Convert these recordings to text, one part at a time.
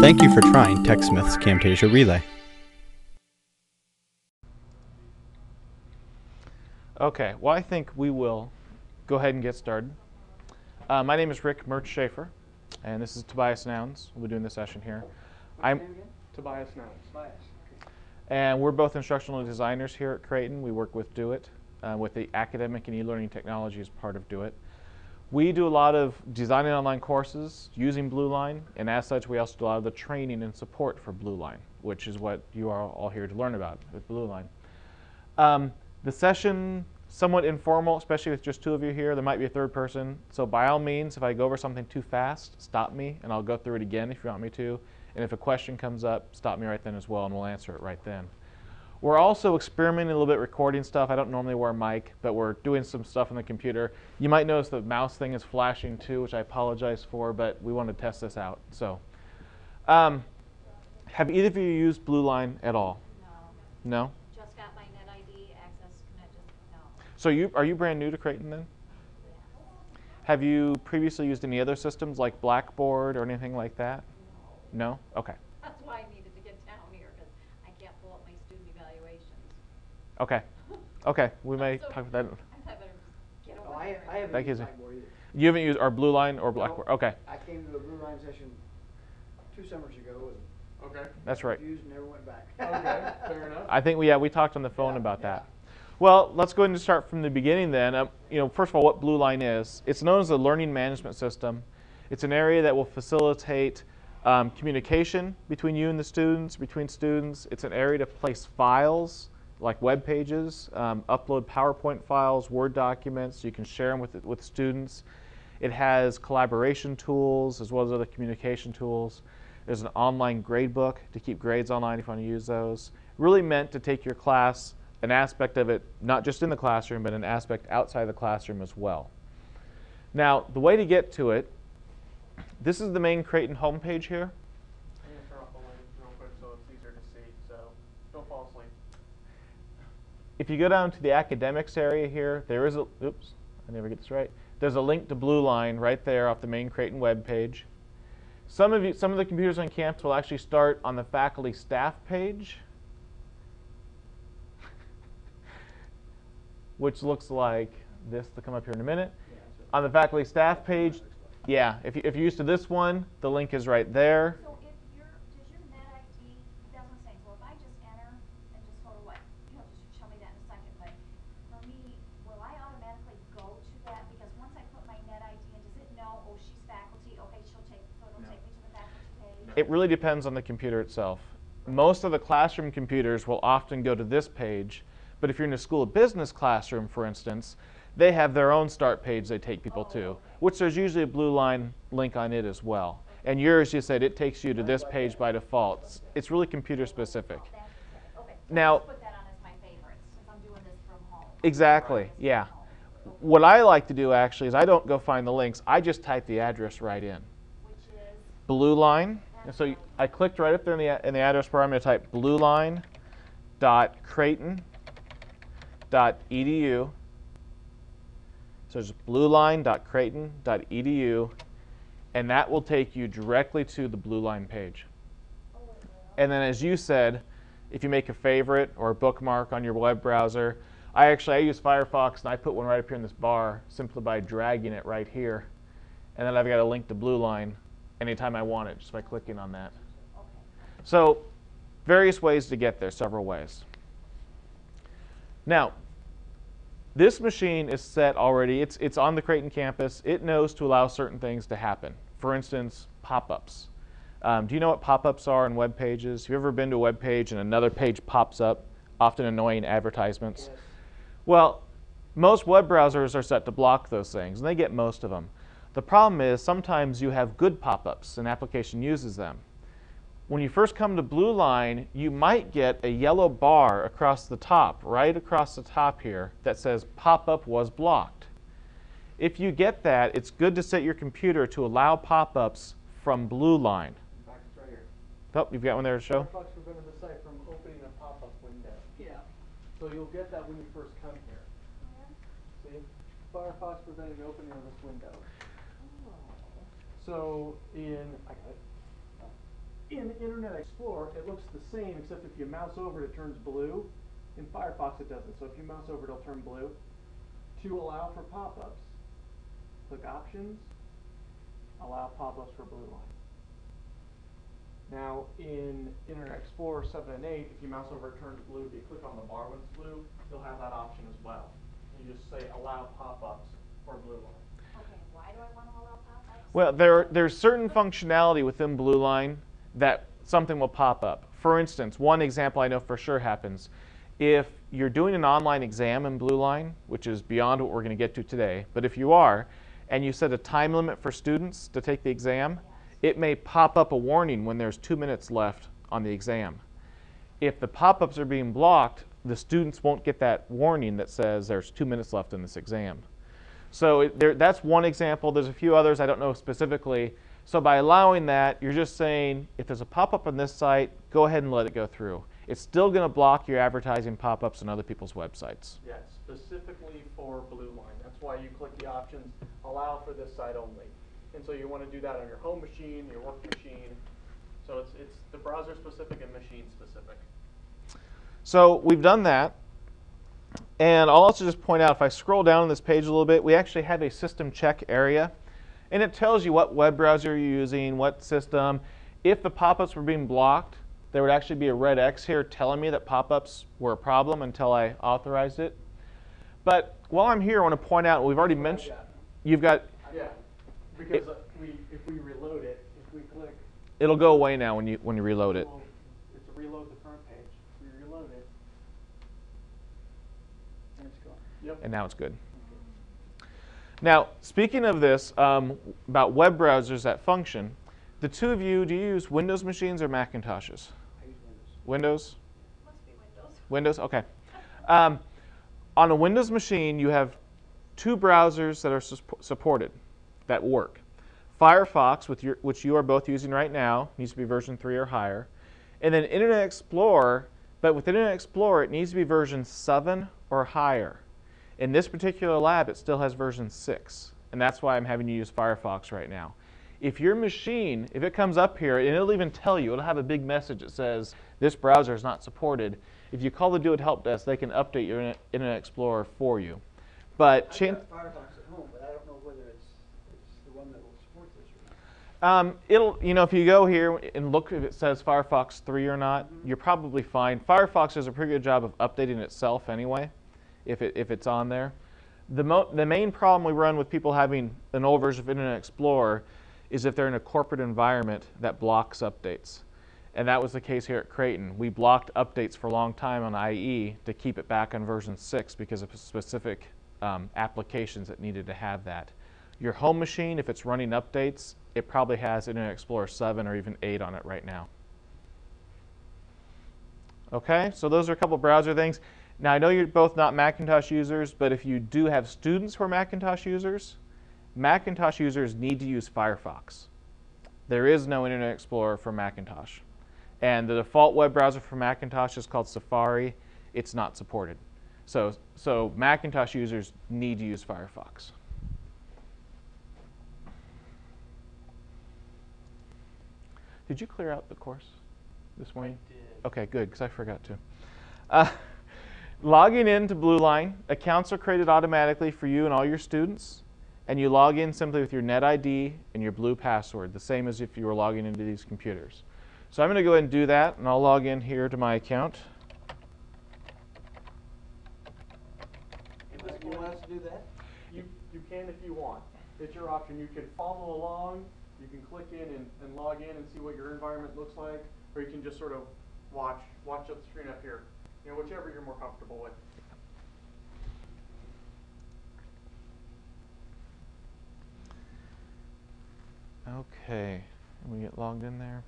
Thank you for trying TechSmith's Camtasia Relay. Okay, well, I think we will go ahead and get started. My name is Rick Mertz-Schaefer, and this is Tobias Nouns. We'll be doing this session here. I'm Tobias Nouns. And we're both instructional designers here at Creighton. We work with Do It, with the academic and e-learning technology as part of Do It. We do a lot of designing online courses using BlueLine, and as such, we also do a lot of the training and support for BlueLine, which is what you are all here to learn about with BlueLine. The session, somewhat informal, especially with just two of you here. There might be a third person. So by all means, if I go over something too fast, stop me, and I'll go through it again if you want me to. And if a question comes up, stop me right then as well, and we'll answer it right then. We're also experimenting a little bit recording stuff. I don't normally wear a mic, but we're doing some stuff on the computer. You might notice the mouse thing is flashing too, which I apologize for, but we want to test this out. So, have either of you used BlueLine at all? No? No? Just got my NetID access connected. No. So are you brand new to Creighton then? Yeah. Have you previously used any other systems like Blackboard or anything like that? No? Okay. That's why I needed to get down here, because I can't pull up my student evaluations. Okay. Okay. We may talk about that. I better just get No, over I haven't used Blackboard either. You haven't used our BlueLine or Blackboard? No, Okay. I came to a BlueLine session 2 summers ago and That's right. used and never went back. Okay, fair enough. I think we talked on the phone about that. Well, let's go ahead and start from the beginning then. First of all, what BlueLine is. It's known as a learning management system. It's an area that will facilitate communication between you and the students, between students. It's an area to place files like web pages, upload PowerPoint files, Word documents. You can share them with students. It has collaboration tools as well as other communication tools. There's an online grade book to keep grades online if you want to use those. Really meant to take your class, an aspect of it, not just in the classroom, but an aspect outside the classroom as well. Now, the way to get to it, this is the main Creighton homepage here. I'm going to turn off the light real quick so it's easier to see, so don't fall asleep. If you go down to the academics area here, there is a, oops, I never get this right. There's a link to BlueLine right there off the main Creighton web page. Some of the computers on campus will actually start on the faculty staff page, which looks like this. To come up here in a minute. On the faculty staff page, yeah, if you're used to this one, the link is right there. So does your NetID, that's what I'm saying, so if I just enter and just go to what, just show me that in a second, but for me, will I automatically go to that? Because once I put my NetID in, does it know, oh, she's faculty, okay, so it'll take me to the faculty page? It really depends on the computer itself. Most of the classroom computers will often go to this page, but if you're in a school of business classroom, for instance, they have their own start page they take people to, which there's usually a BlueLine link on it as well. And yours, you said, it takes you to this page by default. It's really computer specific. Okay, so Now, just put that on as my favorites, since I'm doing this from home. exactly, yeah. What I like to do actually is I don't go find the links. I just type the address right in. Which is? BlueLine. And so I clicked right up there in the address bar. I'm going to type blueline.creighton.edu. So it's blueline.creighton.edu, and that will take you directly to the BlueLine page. And then, as you said, if you make a favorite or a bookmark on your web browser, I use Firefox, and I put one right up here in this bar simply by dragging it right here. And then I've got a link to BlueLine anytime I want it, just by clicking on that. So various ways to get there, several ways. Now, this machine is set already. It's on the Creighton campus. It knows to allow certain things to happen. For instance, pop-ups. Do you know what pop-ups are in web pages? Have you ever been to a web page and another page pops up, often annoying advertisements? Yes. Well, most web browsers are set to block those things, and they get most of them. The problem is sometimes you have good pop-ups, and an application uses them. When you first come to BlueLine, you might get a yellow bar across the top, right across the top here, that says pop-up was blocked. If you get that, it's good to set your computer to allow pop-ups from BlueLine. In fact, it's right here. Oh, you've got one there to show? Firefox prevented the site from opening a pop-up window. Yeah. So you'll get that when you first come here. See? Firefox prevented the opening of this window. So in Internet Explorer, it looks the same, except if you mouse over it, it turns blue. In Firefox, it doesn't. So if you mouse over it, it'll turn blue. To allow for pop-ups, click Options, Allow pop-ups for BlueLine. Now, in Internet Explorer 7 and 8, if you mouse over, it turns blue. If you click on the bar when it's blue, you'll have that option as well. You just say Allow pop-ups for BlueLine. Okay, why do I want to allow pop-ups? Well, there's certain functionality within BlueLine that something will pop up. For instance, one example I know for sure happens. If you're doing an online exam in BlueLine, which is beyond what we're going to get to today, but if you are, and you set a time limit for students to take the exam, it may pop up a warning when there's 2 minutes left on the exam. If the pop-ups are being blocked, the students won't get that warning that says there's 2 minutes left in this exam. So that's one example. There's a few others I don't know specifically. So by allowing that, you're just saying, if there's a pop-up on this site, go ahead and let it go through. It's still going to block your advertising pop-ups on other people's websites. Yes, specifically for BlueLine. That's why you click the options, allow for this site only. And so you want to do that on your home machine, your work machine. So it's the browser specific and machine specific. So we've done that. And I'll also just point out, if I scroll down on this page a little bit, we actually have a system check area. And it tells you what web browser you're using, what system. If the pop-ups were being blocked, there would actually be a red X here telling me that pop-ups were a problem until I authorized it. But while I'm here, I want to point out, we've already mentioned, you've got... Yeah, because if we reload it, if we click... It'll go away now when you reload it. It's a reload the front page. We reload it. And it's gone. Yep. And now it's good. Now, speaking of this, about web browsers that function, the two of you, do you use Windows machines or Macintoshes? I use Windows. Windows? Must be Windows. Windows? OK. On a Windows machine, you have two browsers that are supported that work. Firefox, which you are both using right now, needs to be version 3 or higher. And then Internet Explorer, but with Internet Explorer, it needs to be version 7 or higher. In this particular lab, it still has version 6. And that's why I'm having you use Firefox right now. If your machine, if it comes up here, and it'll even tell you, it'll have a big message that says, this browser is not supported. If you call the Do It Help Desk, they can update your Internet Explorer for you. But I've got Firefox at home, but I don't know whether it's the one that will support this or not. It'll, if you go here and look if it says Firefox 3 or not, you're probably fine. Firefox does a pretty good job of updating itself anyway, if it's on there. The main problem we run with people having an old version of Internet Explorer is if they're in a corporate environment that blocks updates. And that was the case here at Creighton. We blocked updates for a long time on IE to keep it back on version 6 because of specific applications that needed to have that. Your home machine, if it's running updates, it probably has Internet Explorer 7 or even 8 on it right now. OK, so those are a couple browser things. Now, I know you're both not Macintosh users, but if you do have students who are Macintosh users need to use Firefox. There is no Internet Explorer for Macintosh. And the default web browser for Macintosh is called Safari. It's not supported. So Macintosh users need to use Firefox. Did you clear out the course this morning? I did. OK, good, because I forgot to. Logging into BlueLine, accounts are created automatically for you and all your students. And you log in simply with your NetID and your Blue password, the same as if you were logging into these computers. So I'm going to go ahead and do that, and I'll log in here to my account. Does it want us to do that? You can if you want. It's your option. You can follow along. You can click in and log in and see what your environment looks like, or you can just sort of watch the screen up here. Whichever you're more comfortable with. OK, we get logged in there.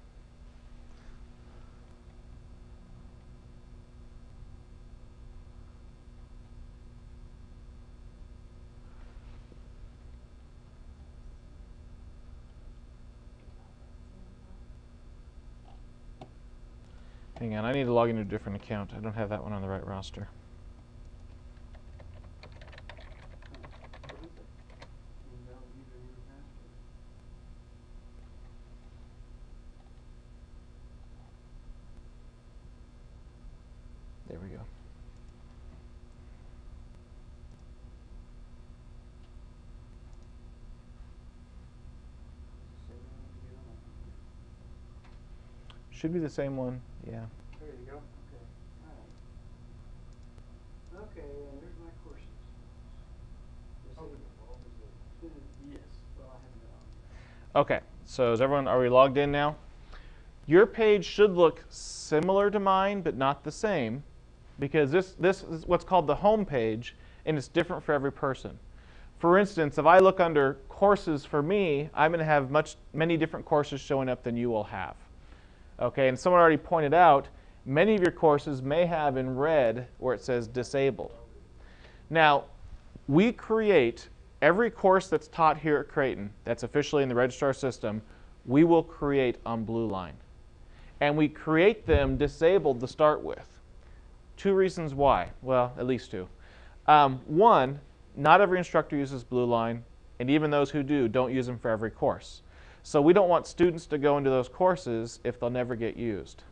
Hang on, I need to log into a different account. I don't have that one on the right roster. should be the same one. Yeah. There you go. Okay. All right. Okay, and there's my courses. Yes. Well, I haven't got on. Okay. So is everyone, are we logged in now? Your page should look similar to mine, but not the same, because this is what's called the home page, and it's different for every person. For instance, if I look under courses for me, I'm going to have many different courses showing up than you will have. Okay, and someone already pointed out, many of your courses may have in red where it says disabled. Now, we create every course that's taught here at Creighton that's officially in the registrar system, we will create on BlueLine. And we create them disabled to start with. 2 reasons why. Well, at least 2. One, not every instructor uses BlueLine, and even those who do don't use them for every course. So we don't want students to go into those courses if they'll never get used.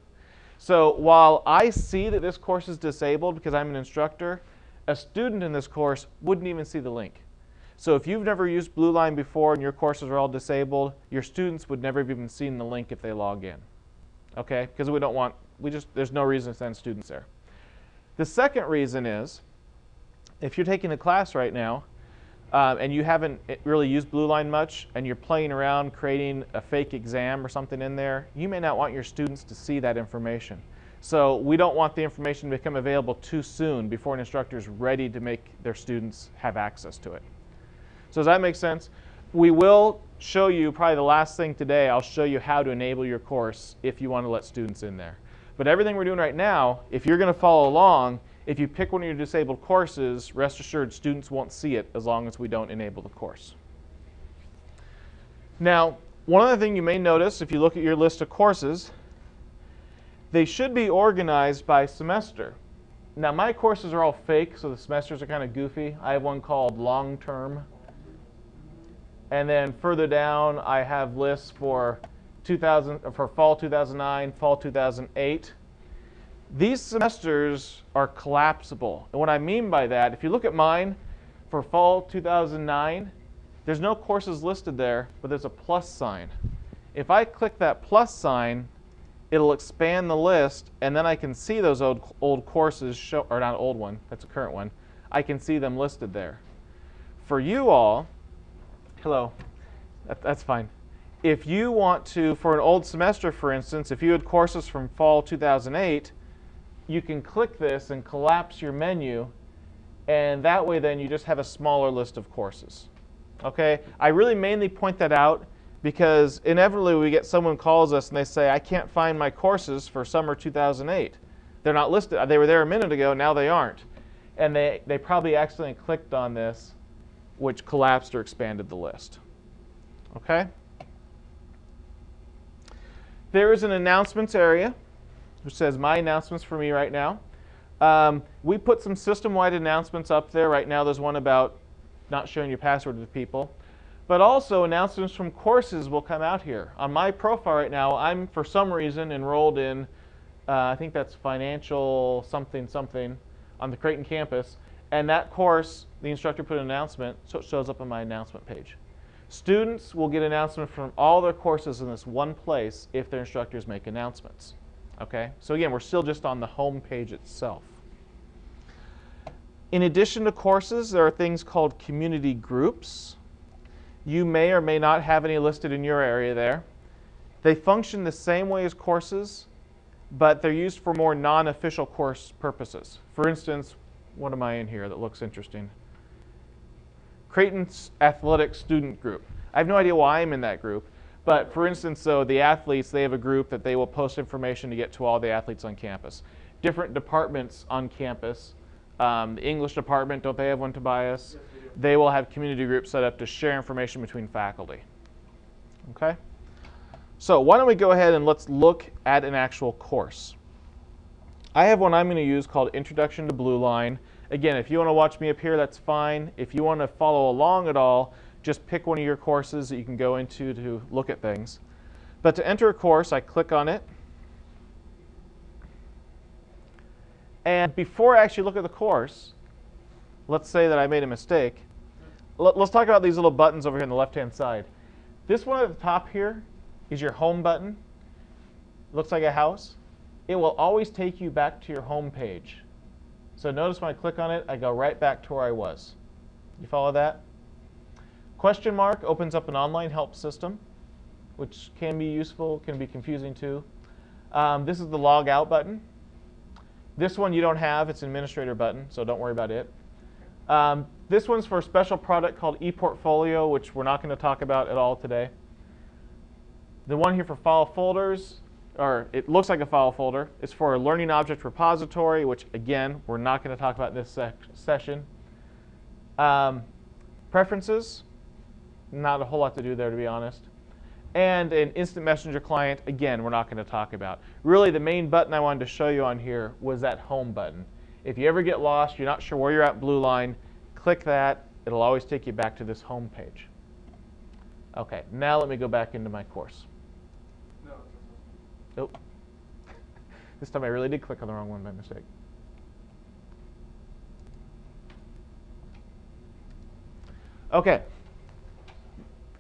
So while I see that this course is disabled because I'm an instructor, a student in this course wouldn't even see the link. So if you've never used BlueLine before and your courses are all disabled, your students would never have even seen the link if they log in. Okay? Because we don't want, there's no reason to send students there. The second reason is, if you're taking a class right now and you haven't really used BlueLine much and you're playing around creating a fake exam or something in there, you may not want your students to see that information. So we don't want the information to become available too soon before an instructor is ready to make their students have access to it. So does that make sense? We will show you, probably the last thing today, I'll show you how to enable your course if you want to let students in there. But everything we're doing right now, if you're going to follow along, if you pick one of your disabled courses, rest assured students won't see it as long as we don't enable the course. Now, one other thing you may notice if you look at your list of courses, they should be organized by semester. Now, my courses are all fake, so the semesters are kind of goofy. I have one called long term. And then further down, I have lists for fall 2009, fall 2008. These semesters are collapsible. And what I mean by that, if you look at mine for fall 2009, there's no courses listed there, but there's a plus sign. If I click that plus sign, it'll expand the list, and then I can see those old courses, or not an old one, that's a current one. I can see them listed there. For you all, hello, that's fine. If you want to, for an old semester, for instance, if you had courses from fall 2008, you can click this and collapse your menu, and that way then you just have a smaller list of courses. Okay? I really mainly point that out because inevitably we get someone calls us and they say, I can't find my courses for summer 2008. They're not listed. They were there a minute ago, now they aren't. And they probably accidentally clicked on this, which collapsed or expanded the list. Okay? There is an announcements area, which says my announcements for me right now. We put some system-wide announcements up there. Right now there's one about not showing your password to people. But also announcements from courses will come out here. On my profile right now, I'm for some reason enrolled in, I think that's financial something something on the Creighton campus. And that course, the instructor put an announcement, so it shows up on my announcement page. Students will get announcements from all their courses in this one place if their instructors make announcements. Okay? So again, we're still just on the home page itself. In addition to courses, there are things called community groups. You may or may not have any listed in your area there. They function the same way as courses, but they're used for more non-official course purposes. For instance, what am I in here that looks interesting? Creighton's athletic student group. I have no idea why I'm in that group, but for instance, so the athletes, they have a group that they will post information to get to all the athletes on campus. Different departments on campus, the English department, don't they have one, Tobias? Yes, they will have community groups set up to share information between faculty. Okay? So why don't we go ahead and let's look at an actual course. I have one I'm going to use called Introduction to BlueLine. Again, if you want to watch me up here, that's fine. If you want to follow along at all, just pick one of your courses that you can go into to look at things. But to enter a course, I click on it. And before I actually look at the course, let's say that I made a mistake. Let's talk about these little buttons over here on the left-hand side. This one at the top here is your home button. looks like a house, it will always take you back to your home page. So notice when I click on it, I go right back to where I was. You follow that? Question mark opens up an online help system, which can be useful, can be confusing too. This is the log out button. This one you don't have, it's an administrator button, so don't worry about it. This one's for a special product called ePortfolio, which we're not going to talk about at all today. The one here for file folders, or it looks like a file folder, is for a learning object repository, which again, we're not going to talk about in this session. Preferences, not a whole lot to do there, to be honest. And an instant messenger client, again, we're not going to talk about. Really, the main button I wanted to show you on here was that home button. If you ever get lost, you're not sure where you're at BlueLine, click that. It'll always take you back to this home page. OK, now let me go back into my course. Nope. This time I really did click on the wrong one by mistake. OK.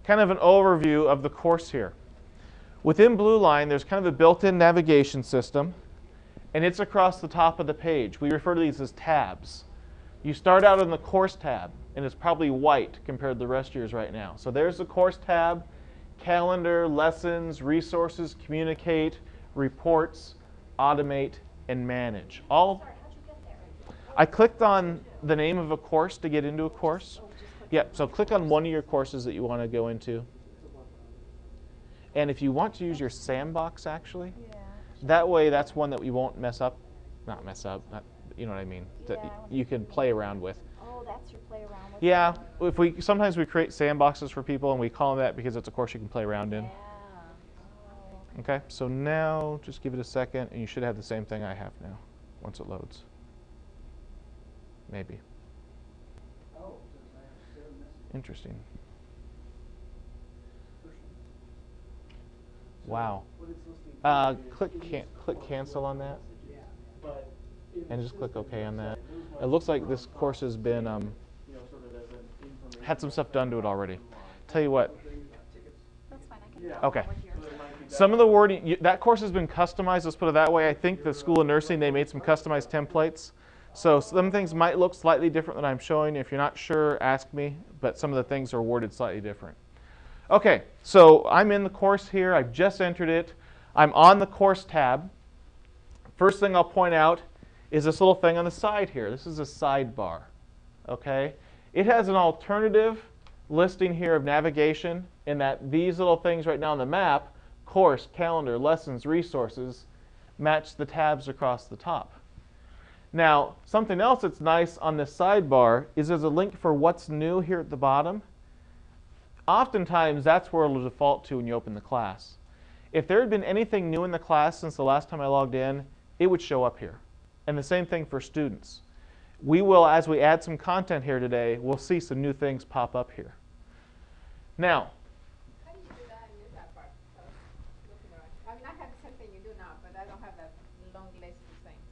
Kind of an overview of the course here. Within BlueLine, there's kind of a built-in navigation system, and it's across the top of the page. We refer to these as tabs. You start out in the course tab, and it's probably white compared to the rest of yours right now. So there's the course tab, calendar, lessons, resources, communicate, reports, automate, and manage. All. Sorry, how'd you get there? I clicked on the name of a course to get into a course. Yeah, so click on one of your courses that you want to go into. And if you want to use your sandbox, actually, that way that's one that we won't mess up. Not mess up, you know what I mean, that you can play around with. Oh, that's your play around with. Yeah, sometimes we create sandboxes for people, and we call them that because it's a course you can play around in. Yeah. Oh, OK, so now just give it a second, and you should have the same thing I have now once it loads. Maybe. Oh, does I have 7 messages? Interesting. Wow. What it's listing Click cancel on that, Yeah, but and just click OK on that. It looks like this course has been had some stuff done to it already. Tell you what. that's fine. I can OK. over here. Some of the wording, that course has been customized, let's put it that way. I think the School of Nursing, they made some customized templates. So some things might look slightly different than I'm showing. If you're not sure, ask me. But some of the things are worded slightly different. OK, so I'm in the course here. I've just entered it. I'm on the course tab. First thing I'll point out is this little thing on the side here. This is a sidebar. OK, it has an alternative listing here of navigation in that these little things right now on the map, course, calendar, lessons, resources, match the tabs across the top. Now, something else that's nice on this sidebar is there's a link for what's new here at the bottom. Oftentimes, that's where it'll default to when you open the class. If there had been anything new in the class since the last time I logged in, it would show up here. And the same thing for students. We will, as we add some content here today, we'll see some new things pop up here. Now, how do you do that and use that part? So, looking around. I mean, I have the same thing you do now, but I don't have that long list of things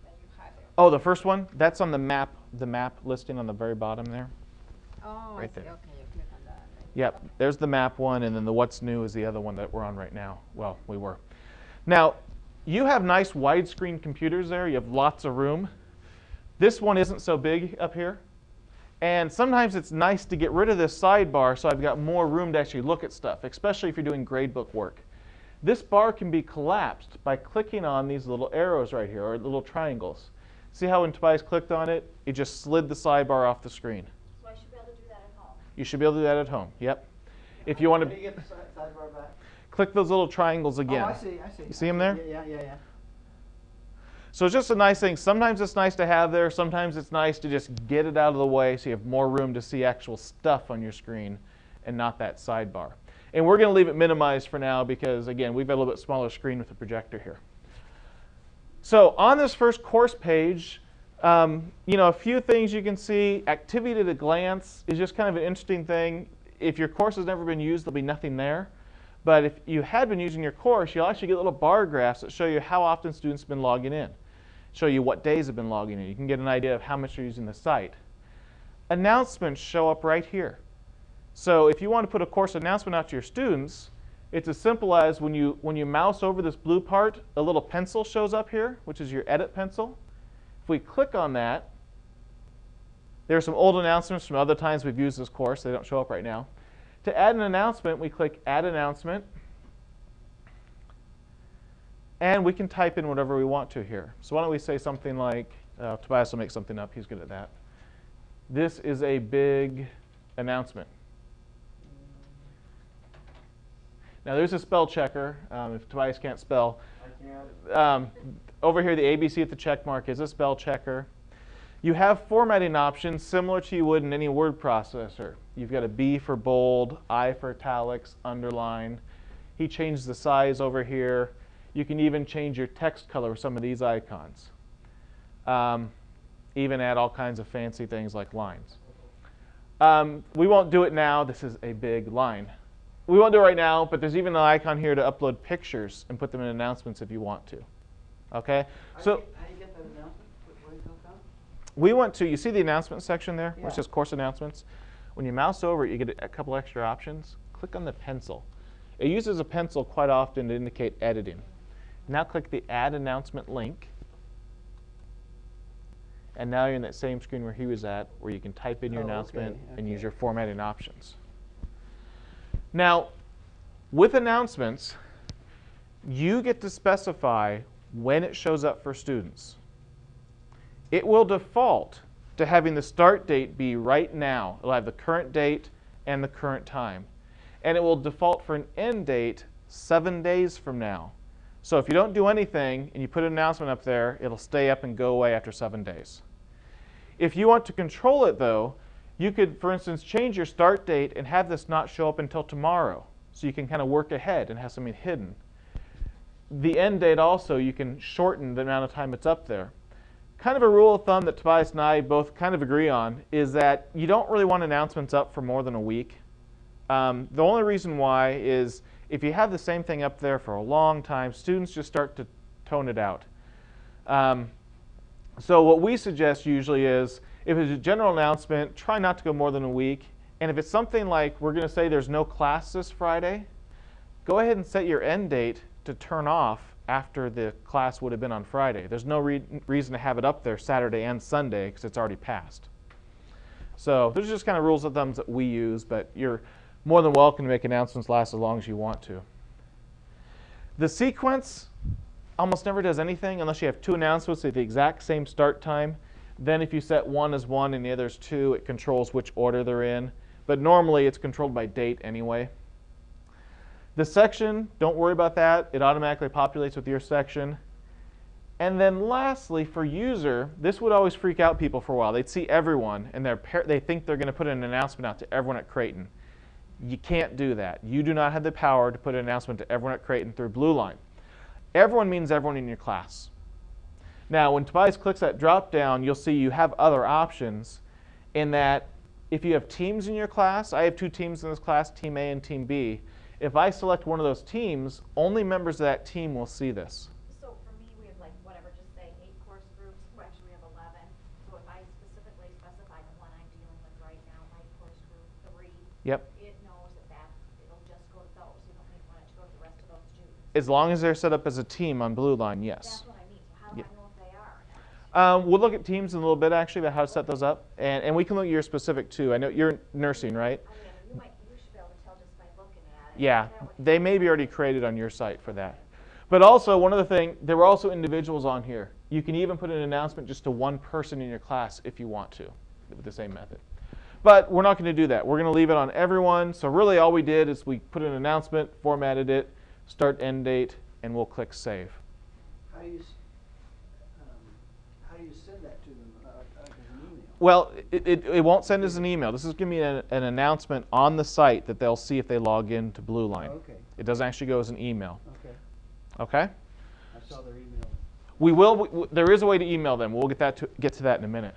that you had there. oh, the first one, that's on the map listing on the very bottom there. Oh, Right I see. there. Okay, you click on that. Yep, there's the map one, and then the what's new is the other one that we're on right now. Well, we were. Now, you have nice widescreen computers there. You have lots of room. This one isn't so big up here. And sometimes it's nice to get rid of this sidebar so I've got more room to actually look at stuff, especially if you're doing gradebook work. This bar can be collapsed by clicking on these little arrows right here, or little triangles. See how when Tobias clicked on it, it just slid the sidebar off the screen. So I should be able to do that at home. You should be able to do that at home. Yep. If you want How do to you get the sidebar back? click those little triangles again. Oh, I see, I see. You see them there? Yeah. So it's just a nice thing. Sometimes it's nice to have there. Sometimes it's nice to just get it out of the way so you have more room to see actual stuff on your screen and not that sidebar. And we're going to leave it minimized for now because, again, we've got a little bit smaller screen with the projector here. So on this first course page, a few things you can see. Activity at a glance is just kind of an interesting thing. If your course has never been used, there'll be nothing there. But if you had been using your course, you'll actually get little bar graphs that show you how often students have been logging in, show you what days have been logging in. You can get an idea of how much you're using the site. Announcements show up right here. So if you want to put a course announcement out to your students, It's as simple as when you mouse over this blue part, a little pencil shows up here, which is your edit pencil. If we click on that, there are some old announcements from other times we've used this course. They don't show up right now. To add an announcement, we click Add Announcement. And we can type in whatever we want to here. So why don't we say something like, Tobias will make something up. He's good at that. This is a big announcement. Now there's a spell checker. If Tobias can't spell. I can't. Over here, the ABC at the check mark is a spell checker. You have formatting options similar to you would in any word processor. You've got a B for bold, I for italics, underline. He changed the size over here. You can even change your text color with some of these icons. Even add all kinds of fancy things like lines. We won't do it now. This is a big line. We won't do it right now, but there's even an icon here to upload pictures and put them in announcements if you want to. Okay? So How do you get that announcement? Where do you click on? we went to, you see the announcement section there, Yeah. which says course announcements? When you mouse over it, you get a couple extra options. Click on the pencil. It uses a pencil quite often to indicate editing. Now click the Add Announcement link. And now you're in that same screen where he was at, where you can type in your Oh, announcement okay, and use okay. your formatting options. Now, with announcements, you get to specify when it shows up for students. It will default to having the start date be right now. It'll have the current date and the current time. And it will default for an end date 7 days from now. So if you don't do anything and you put an announcement up there, it'll stay up and go away after 7 days. If you want to control it, though, you could, for instance, change your start date and have this not show up until tomorrow. So you can kind of work ahead and have something hidden. The end date also, you can shorten the amount of time it's up there. Kind of a rule of thumb that Tobias and I both kind of agree on is that you don't really want announcements up for more than a week. The only reason why is if you have the same thing up there for a long time, students just start to tone it out. So what we suggest usually is, if it's a general announcement, try not to go more than a week. And if it's something like, we're going to say there's no class this Friday, go ahead and set your end date to turn off after the class would have been on Friday. There's no reason to have it up there Saturday and Sunday because it's already passed. So those are just kind of rules of thumb that we use, but you're more than welcome to make announcements last as long as you want to. The sequence almost never does anything unless you have two announcements at the exact same start time. Then if you set one as 1 and the other as 2, it controls which order they're in. But normally it's controlled by date anyway. The section, don't worry about that. It automatically populates with your section. And then lastly, for user, this would always freak out people for a while. They'd see everyone, and they think they're going to put an announcement out to everyone at Creighton. You can't do that. You do not have the power to put an announcement to everyone at Creighton through BlueLine. Everyone means everyone in your class. Now, when Tobias clicks that drop down, you'll see you have other options in that if you have teams in your class, I have 2 teams in this class, Team A and Team B. If I select one of those teams, only members of that team will see this. So for me, we have like whatever, just say 8 course groups. Well, actually, we have 11. So if I specifically specify the one I'm dealing with right now, my course group 3, Yep. it knows that it'll just go to those. You don't need one to go to the rest of those students. As long as they're set up as a team on BlueLine, yes. That's what I mean. So how do Yep. I know if they are? We'll look at teams in a little bit, actually, about how to set those up. And we can look at your specific, too. I know you're nursing, right? I mean, you should be able to tell just by looking at it. Yeah, That would they may be already created on your site for that. But also, one other thing, there were also individuals on here. You can even put an announcement just to one person in your class if you want to, with the same method. But we're not going to do that. We're going to leave it on everyone. So really all we did is we put an announcement, formatted it, start end date, and we'll click save. How do you send that to them as an email? Well, it won't send as an email. This is giving me an announcement on the site that they'll see if they log in to BlueLine. Okay. It doesn't actually go as an email. Okay. Okay? I saw their email. We will. There is a way to email them. We'll get to that in a minute.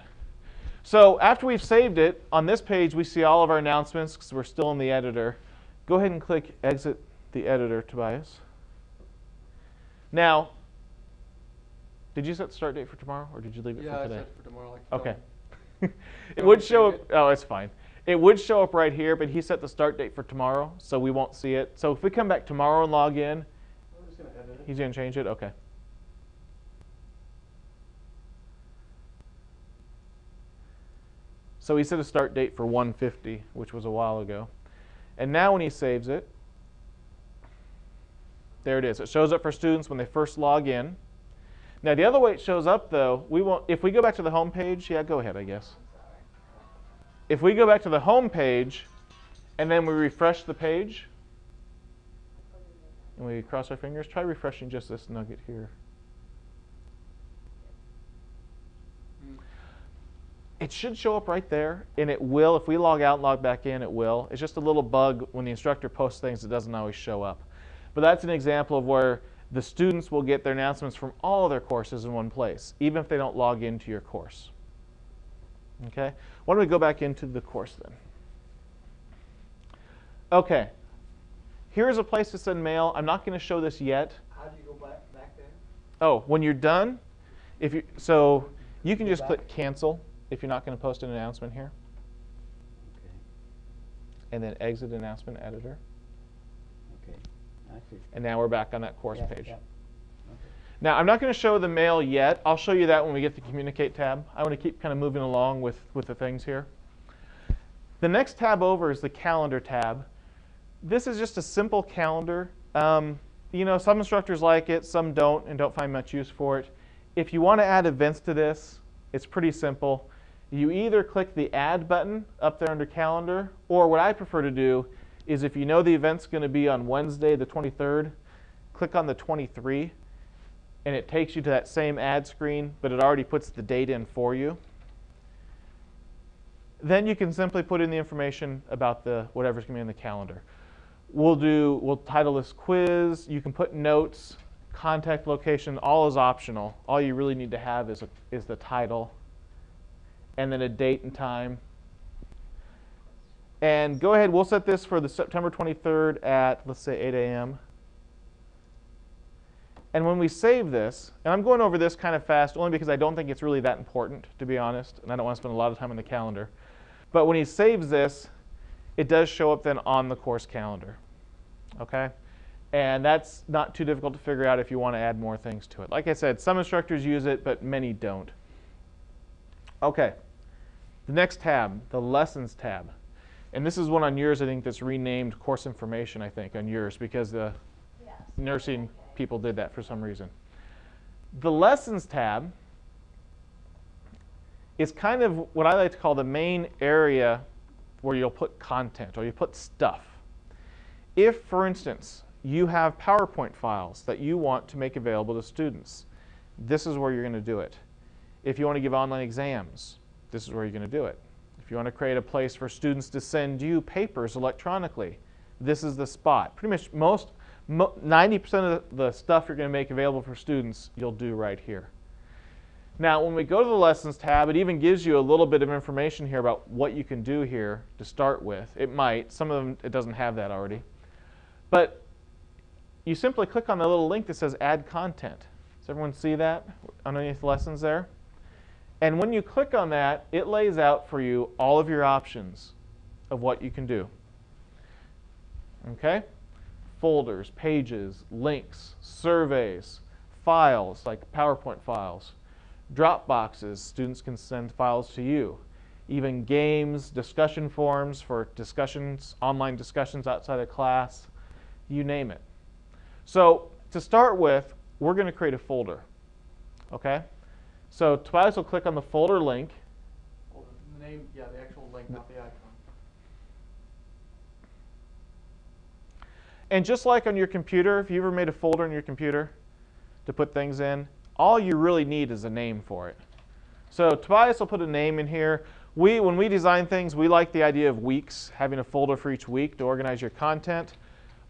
So after we've saved it, on this page we see all of our announcements because we're still in the editor. Go ahead and click Exit the Editor, Tobias. Now, did you set the start date for tomorrow, or did you leave it for today? I set it for tomorrow. Like Okay. Don't It would change show up. it. Oh, it's fine. It would show up right here, but he set the start date for tomorrow, so we won't see it. So if we come back tomorrow and log in, I'm just going to edit it. he's going to change it? Okay. So he set a start date for 1:50, which was a while ago. And now when he saves it, there it is. It shows up for students when they first log in. Now the other way it shows up, though, we won't. If we go back to the home page, yeah, go ahead, I guess. If we go back to the home page and then we refresh the page and we cross our fingers, try refreshing just this nugget here. It should show up right there, and it will. If we log out and log back in, it will. It's just a little bug when the instructor posts things, it doesn't always show up. But that's an example of where the students will get their announcements from all of their courses in one place, even if they don't log into your course. Okay? Why don't we go back into the course then? Okay. Here's a place to send mail. I'm not going to show this yet. How do you go back there? Oh, when you're done, so you can just click cancel if you're not going to post an announcement here. Okay. And then exit announcement editor. Okay. I see. And now we're back on that course Yeah, page. yeah. Okay. Now, I'm not going to show the mail yet. I'll show you that when we get to the Communicate tab. I want to keep kind of moving along with the things here. The next tab over is the Calendar tab. This is just a simple calendar. You know, some instructors like it, some don't, and don't find much use for it. If you want to add events to this, it's pretty simple. You either click the Add button up there under Calendar, or what I prefer to do is if you know the event's going to be on Wednesday the 23rd, click on the 23, and it takes you to that same ad screen, but it already puts the date in for you. Then you can simply put in the information about whatever's going to be in the calendar. We'll title this quiz. You can put notes, contact location, all is optional. All you really need to have is the title and then a date and time. And go ahead, we'll set this for the September 23rd at, let's say, 8 a.m. And when we save this, and I'm going over this kind of fast only because I don't think it's really that important, to be honest, and I don't want to spend a lot of time on the calendar. But when he saves this, it does show up then on the course calendar. Okay? And that's not too difficult to figure out if you want to add more things to it. Like I said, some instructors use it, but many don't. Okay. The next tab, the Lessons tab. And this is one on yours, I think, that's renamed Course Information, I think, on yours, because the nursing people did that for some reason. The Lessons tab is kind of what I like to call the main area where you'll put content or you put stuff. If, for instance, you have PowerPoint files that you want to make available to students, this is where you're going to do it. If you want to give online exams, this is where you're going to do it. If you want to create a place for students to send you papers electronically, this is the spot. Pretty much 90% of the stuff you're going to make available for students, you'll do right here. Now, when we go to the Lessons tab, it even gives you a little bit of information here about what you can do here to start with. It might. Some of them, it doesn't have that already. But you simply click on the little link that says Add Content. Does everyone see that underneath Lessons there? And when you click on that, it lays out for you all of your options of what you can do. Okay? Folders, pages, links, surveys, files like PowerPoint files, Dropboxes, students can send files to you, even games, discussion forums for discussions, online discussions outside of class, you name it. So to start with, we're going to create a folder. Okay? So Tobias will click on the folder link. Hold on. The name, yeah, the actual link, not the icon. And just like on your computer, if you ever made a folder on your computer to put things in, all you really need is a name for it. So Tobias will put a name in here. When we design things, we like the idea of weeks, having a folder for each week to organize your content.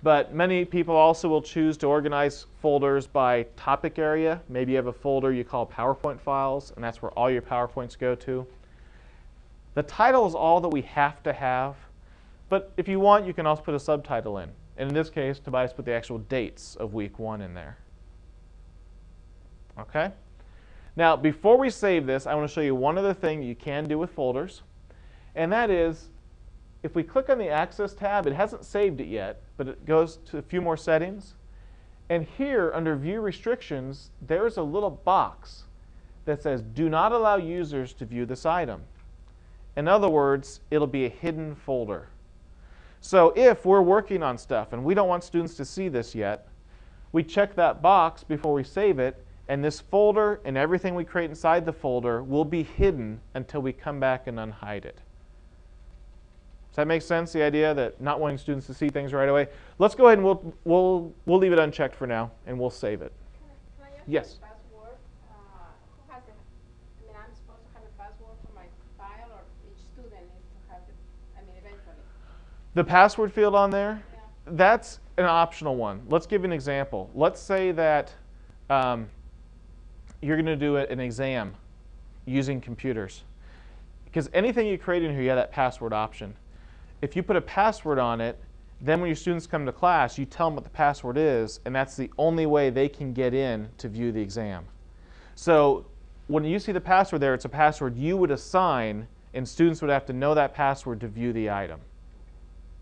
But many people also will choose to organize folders by topic area. Maybe you have a folder you call PowerPoint files, and that's where all your PowerPoints go to. The title is all that we have to have. But if you want, you can also put a subtitle in. And in this case, Tobias put the actual dates of week 1 in there. Okay? Now, before we save this, I want to show you one other thing you can do with folders. And that is, if we click on the Access tab, it hasn't saved it yet, but it goes to a few more settings. And here, under View Restrictions, there's a little box that says, do not allow users to view this item. In other words, it'll be a hidden folder. So if we're working on stuff and we don't want students to see this yet, we check that box before we save it, and this folder and everything we create inside the folder will be hidden until we come back and unhide it. Does that make sense, the idea that not wanting students to see things right away? Let's go ahead and we'll leave it unchecked for now, and we'll save it. Can I ask Yes. you a password? Who has I mean, I'm supposed to have a password for my file, or each student needs to have it, I mean, eventually? The password field on there, Yeah. that's an optional one. Let's give an example. Let's say that you're going to do an exam using computers. Because anything you create in here, you have that password option. If you put a password on it, then when your students come to class, you tell them what the password is, and that's the only way they can get in to view the exam. So when you see the password there, it's a password you would assign, and students would have to know that password to view the item.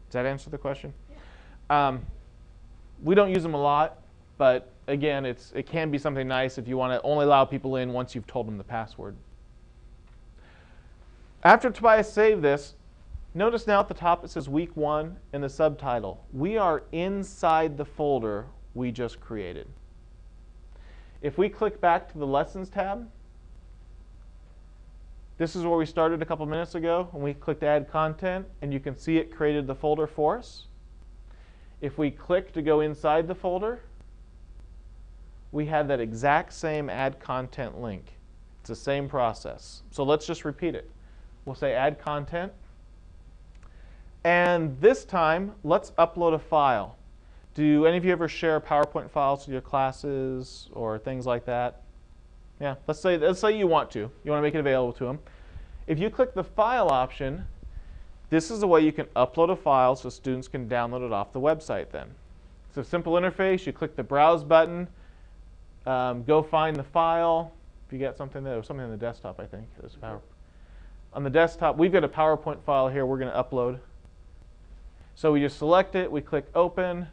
Does that answer the question? Yeah. We don't use them a lot, but again, it can be something nice if you want to only allow people in once you've told them the password. After Tobias saved this, notice now at the top it says Week 1 in the subtitle. We are inside the folder we just created. If we click back to the Lessons tab, this is where we started a couple minutes ago when we clicked Add Content, and you can see it created the folder for us. If we click to go inside the folder, we have that exact same Add Content link. It's the same process. So let's just repeat it. We'll say Add Content. And this time, let's upload a file. Do any of you ever share PowerPoint files with your classes or things like that? Yeah, let's say you want to. You want to make it available to them. If you click the File option, this is the way you can upload a file so students can download it off the website then. It's a simple interface. You click the Browse button, go find the file. If you get something there was something on the desktop, I think. On the desktop, we've got a PowerPoint file here we're going to upload. So we just select it, we click Open,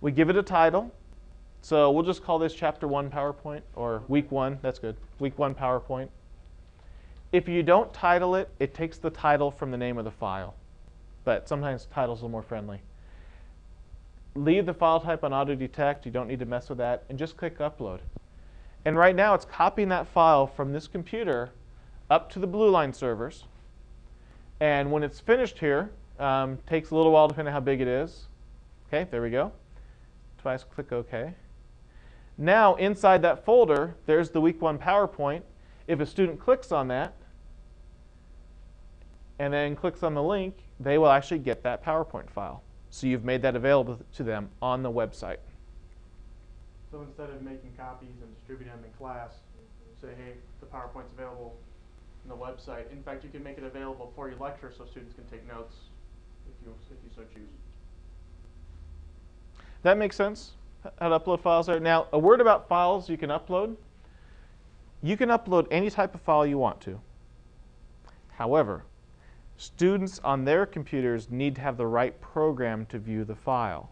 we give it a title. So we'll just call this Chapter 1 PowerPoint, or Week 1, that's good, Week 1 PowerPoint. If you don't title it, it takes the title from the name of the file. But sometimes titles are more friendly. Leave the file type on auto detect, you don't need to mess with that, and just click Upload. And right now it's copying that file from this computer up to the BlueLine servers. And when it's finished here, takes a little while depending on how big it is. Okay, there we go. Twice click OK. Now inside that folder, there's the Week 1 PowerPoint. If a student clicks on that and then clicks on the link, they will actually get that PowerPoint file. So you've made that available to them on the website. So instead of making copies and distributing them in class, say, hey, the PowerPoint's available on the website. In fact, you can make it available for your lecture so students can take notes if you so choose. That makes sense, how to upload files there. Now, a word about files you can upload. You can upload any type of file you want to. However, students on their computers need to have the right program to view the file.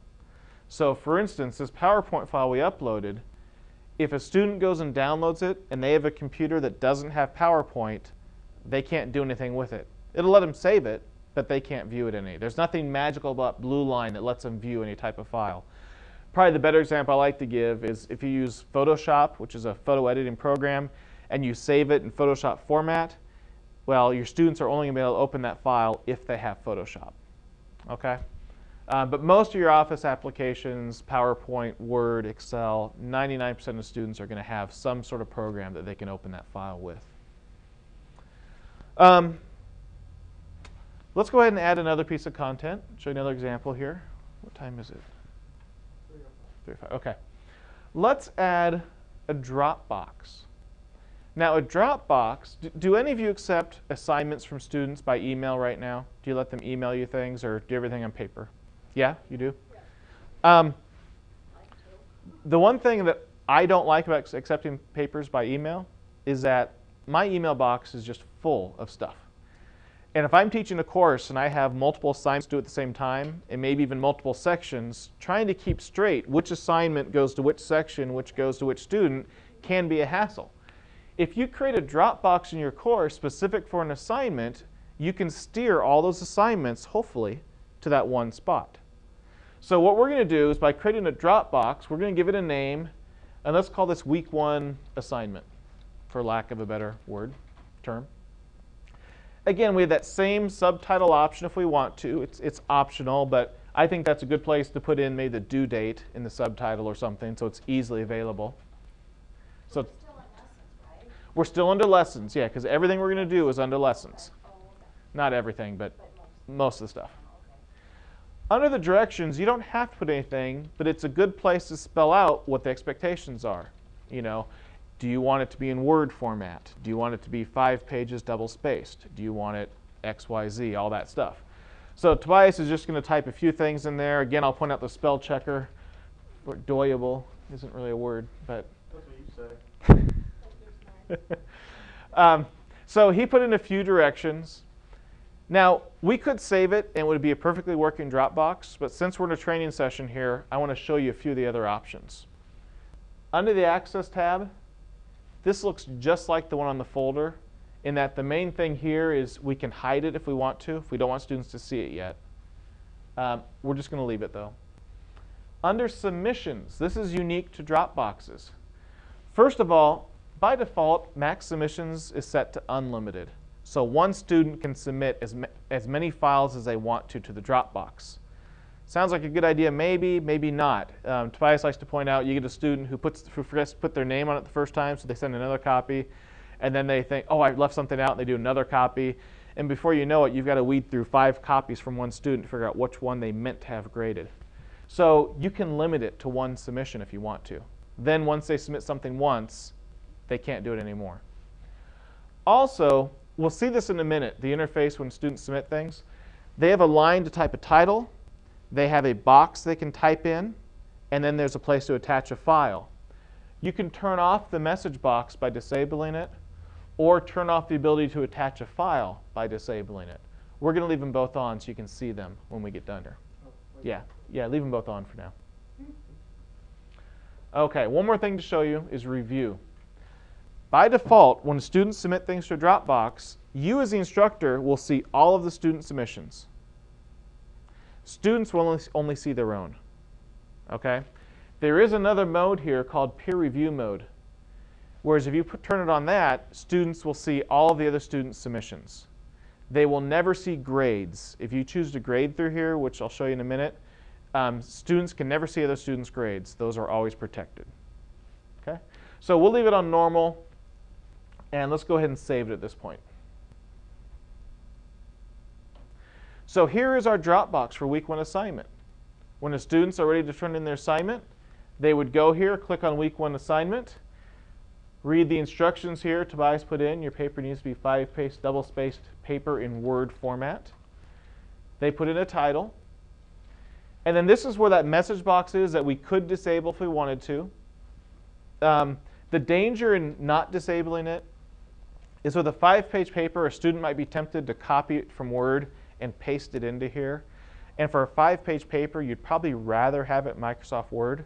So for instance, this PowerPoint file we uploaded, if a student goes and downloads it and they have a computer that doesn't have PowerPoint, they can't do anything with it. It'll let them save it, but they can't view it any. There's nothing magical about BlueLine that lets them view any type of file. Probably the better example I like to give is if you use Photoshop, which is a photo editing program, and you save it in Photoshop format, well, your students are only going to be able to open that file if they have Photoshop. Okay? But most of your Office applications, PowerPoint, Word, Excel, 99% of students are going to have some sort of program that they can open that file with. Let's go ahead and add another piece of content. Show you another example here. What time is it? 3:05. Okay. Let's add a Dropbox. Now, a Dropbox, do any of you accept assignments from students by email right now? Do you let them email you things, or do everything on paper? Yeah, you do? The one thing that I don't like about accepting papers by email is that my email box is just full of stuff. And if I'm teaching a course and I have multiple assignments due at the same time, and maybe even multiple sections, trying to keep straight which assignment goes to which section, which goes to which student, can be a hassle. If you create a Dropbox in your course specific for an assignment, you can steer all those assignments, hopefully, to that one spot. So what we're going to do is by creating a Dropbox, we're going to give it a name, and let's call this Week 1 assignment, for lack of a better term. Again, we have that same subtitle option if we want to. It's optional, but I think that's a good place to put in maybe the due date in the subtitle or something, so it's easily available. So We're still in lessons, right? we're still under lessons, yeah, because everything we're going to do is under lessons. Oh, okay. Not everything, but most of the stuff. Okay. Under the directions, you don't have to put anything, but it's a good place to spell out what the expectations are. You know, do you want it to be in Word format? Do you want it to be 5 pages double-spaced? Do you want it X, Y, Z, all that stuff? So Tobias is just going to type a few things in there. Again, I'll point out the spell checker. Doyable isn't really a word, but That's what you say. So he put in a few directions. Now, we could save it and it would be a perfectly working Dropbox, but since we're in a training session here, I want to show you a few of the other options. Under the Access tab, this looks just like the one on the folder in that the main thing here is we can hide it if we want to, if we don't want students to see it yet. We're just going to leave it though. Under Submissions, this is unique to Dropboxes. First of all, by default, max submissions is set to unlimited. So one student can submit as many files as they want to the Dropbox. Sounds like a good idea, maybe, maybe not. Tobias likes to point out you get a student who forgets to put their name on it the first time, so they send another copy, and then they think, oh, I left something out, and they do another copy. And before you know it, you've got to weed through 5 copies from one student to figure out which one they meant to have graded. So you can limit it to 1 submission if you want to. Then once they submit something once, they can't do it anymore. Also, we'll see this in a minute, the interface when students submit things. They have a line to type a title. They have a box they can type in. And then there's a place to attach a file. You can turn off the message box by disabling it, or turn off the ability to attach a file by disabling it. We're going to leave them both on so you can see them when we get done here. Yeah, leave them both on for now. OK, one more thing to show you is review. By default, when students submit things to a Dropbox, you as the instructor will see all of the student submissions. Students will only see their own. Okay? There is another mode here called peer review mode. Whereas if you turn it on that, students will see all of the other students' submissions. They will never see grades. If you choose to grade through here, which I'll show you in a minute, students can never see other students' grades. Those are always protected. Okay? So we'll leave it on normal. And let's go ahead and save it at this point. So here is our Dropbox for Week 1 assignment. When the students are ready to turn in their assignment, they would go here, click on Week 1 assignment, read the instructions here Tobias put in. Your paper needs to be 5-page double-spaced paper in Word format. They put in a title. And then this is where that message box is that we could disable if we wanted to. The danger in not disabling it is with a 5-page paper, a student might be tempted to copy it from Word and paste it into here. And for a 5-page paper, you'd probably rather have it Microsoft Word.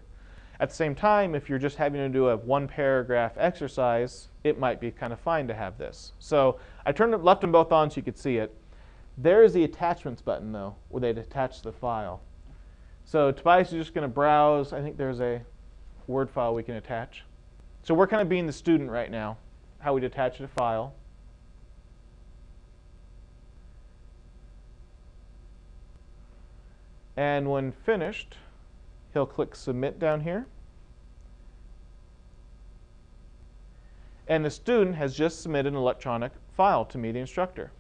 At the same time, if you're just having to do a 1-paragraph exercise, it might be kind of fine to have this. So I left them both on so you could see it. There's the attachments button, though, where they'd attach the file. So Tobias is just going to browse. I think there's a Word file we can attach. So we're kind of being the student right now, how we'd attach a file. And when finished, he'll click Submit down here. And the student has just submitted an electronic file to me, the instructor.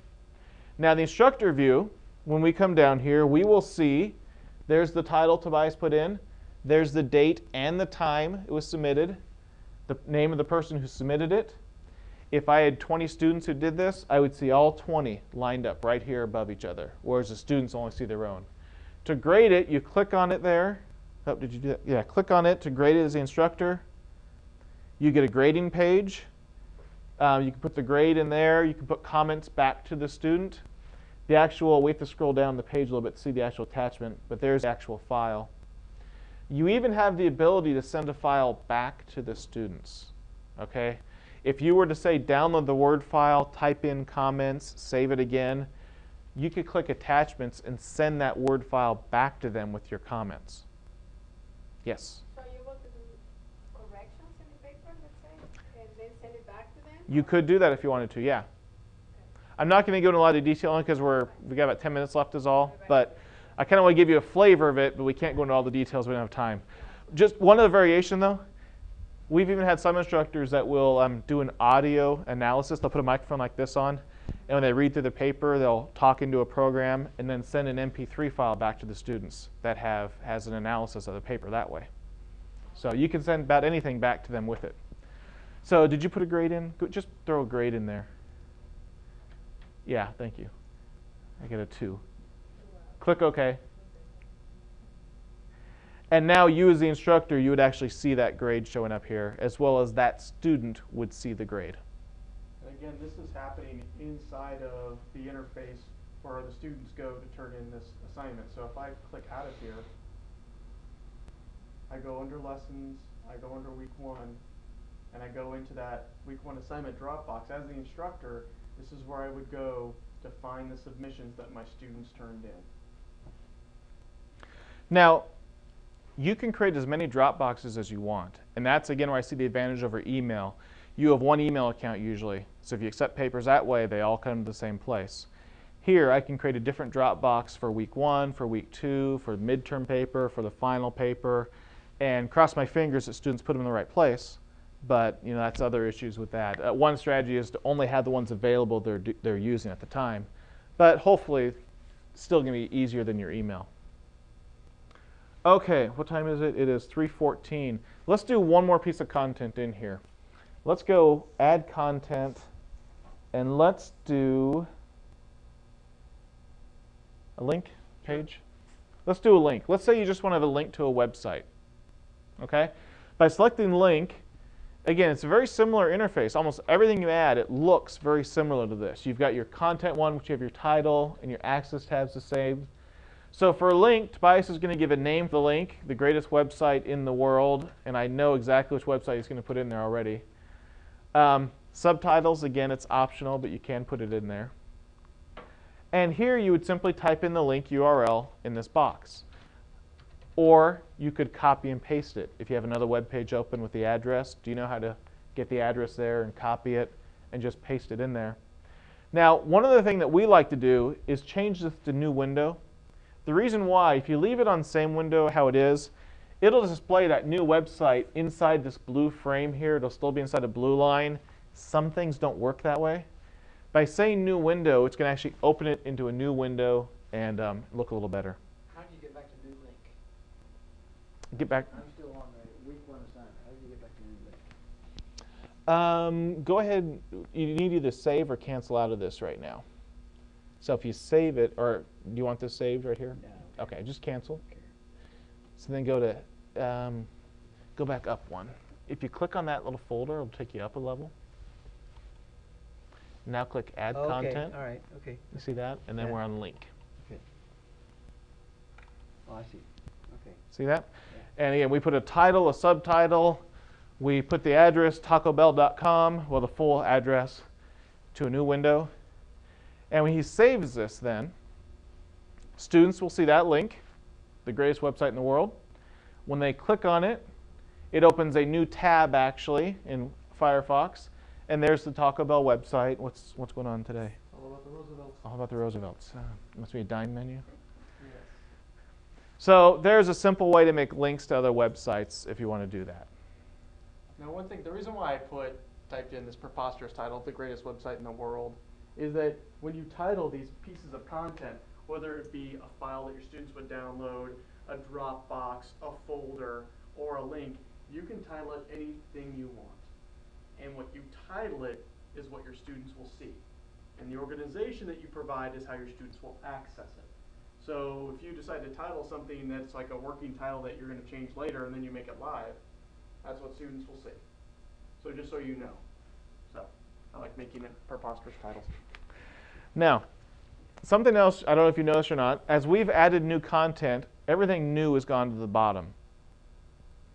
Now the instructor view, when we come down here, we will see there's the title Tobias put in. There's the date and the time it was submitted, the name of the person who submitted it. If I had 20 students who did this, I would see all 20 lined up right here above each other, whereas the students only see their own. To grade it, you click on it there. Oh, did you do that? Yeah, click on it to grade it as the instructor. You get a grading page. You can put the grade in there. You can put comments back to the student. The actual, we have to scroll down the page a little bit to see the actual attachment, but there's the actual file. You even have the ability to send a file back to the students, okay? If you were to say download the Word file, type in comments, save it again, you could click attachments and send that Word file back to them with your comments. Yes? So you're able to do corrections in the paper, let's say, and then send it back to them? You could do that if you wanted to, yeah. I'm not going to go into a lot of detail on it because we got about 10 minutes left is all, but I kind of want to give you a flavor of it, but we can't go into all the details. We don't have time. Just one other variation though. We've even had some instructors that will do an audio analysis. They'll put a microphone like this on, and when they read through the paper, they'll talk into a program and then send an MP3 file back to the students that has an analysis of the paper that way. So you can send about anything back to them with it. So did you put a grade in? Just throw a grade in there. Yeah, thank you. I get a 2. Click OK. And now you as the instructor, you would actually see that grade showing up here, as well as that student would see the grade. And again, this is happening inside of the interface where the students go to turn in this assignment. So if I click out of here, I go under lessons, I go under week 1, and I go into that week 1 assignment Dropbox. As the instructor, this is where I would go to find the submissions that my students turned in. Now, you can create as many Dropboxes as you want. And that's, again, where I see the advantage over email. You have one email account usually. So if you accept papers that way, they all come to the same place. Here, I can create a different Dropbox for week 1, for week 2, for midterm paper, for the final paper, and cross my fingers that students put them in the right place. But that's other issues with that. One strategy is to only have the ones available they're using at the time. But hopefully, still going to be easier than your email. Okay, what time is it? It is 3:14. Let's do one more piece of content in here. Let's go add content, and let's do a link page. Let's do a link. Let's say you just want to have a link to a website. Okay? By selecting link, again, it's a very similar interface. Almost everything you add, it looks very similar to this. You've got your content one, which you have your title, and your access tabs to save. So for a link, Tobias is going to give a name for the link, the greatest website in the world, and I know exactly which website he's going to put in there already. Subtitles, again, it's optional, but you can put it in there. And here you would simply type in the link URL in this box. Or you could copy and paste it. If you have another web page open with the address, do you know how to get the address there and copy it and just paste it in there? Now, one other thing that we like to do is change this to new window. The reason why, if you leave it on same window how it is, it'll display that new website inside this blue frame here. It'll still be inside a BlueLine. Some things don't work that way. By saying new window, it's going to actually open it into a new window and look a little better. How do you get back to new link? Get back. I'm still on the week 1 assignment. How do you get back to new link? Go ahead. You need to either save or cancel out of this right now. So if you save it, or do you want this saved right here? No. Okay, just cancel. So then go to, go back up one. If you click on that little folder, it'll take you up a level. Now click Add Content. All right. Okay. You see that? And then Yeah. we're on Link. Okay. Oh, I see. Okay. See that? Yeah. And again, we put a title, a subtitle. We put the address, tacobell.com, well, the full address, to a new window. And when he saves this then, students will see that link, the greatest website in the world. When they click on it, it opens a new tab actually in Firefox. And there's the Taco Bell website. What's going on today? All about the Roosevelts. All about the Roosevelts. Must be a dine menu. Yes. So there's a simple way to make links to other websites if you want to do that. Now one thing, the reason why I typed in this preposterous title, the greatest website in the world, is that when you title these pieces of content, whether it be a file that your students would download, a Dropbox, a folder, or a link, you can title it anything you want. And what you title it is what your students will see. And the organization that you provide is how your students will access it. So if you decide to title something that's like a working title that you're going to change later and then you make it live, that's what students will see. So just so you know. So I like making it preposterous titles. Now, something else, I don't know if you noticed or not, as we've added new content, everything new has gone to the bottom.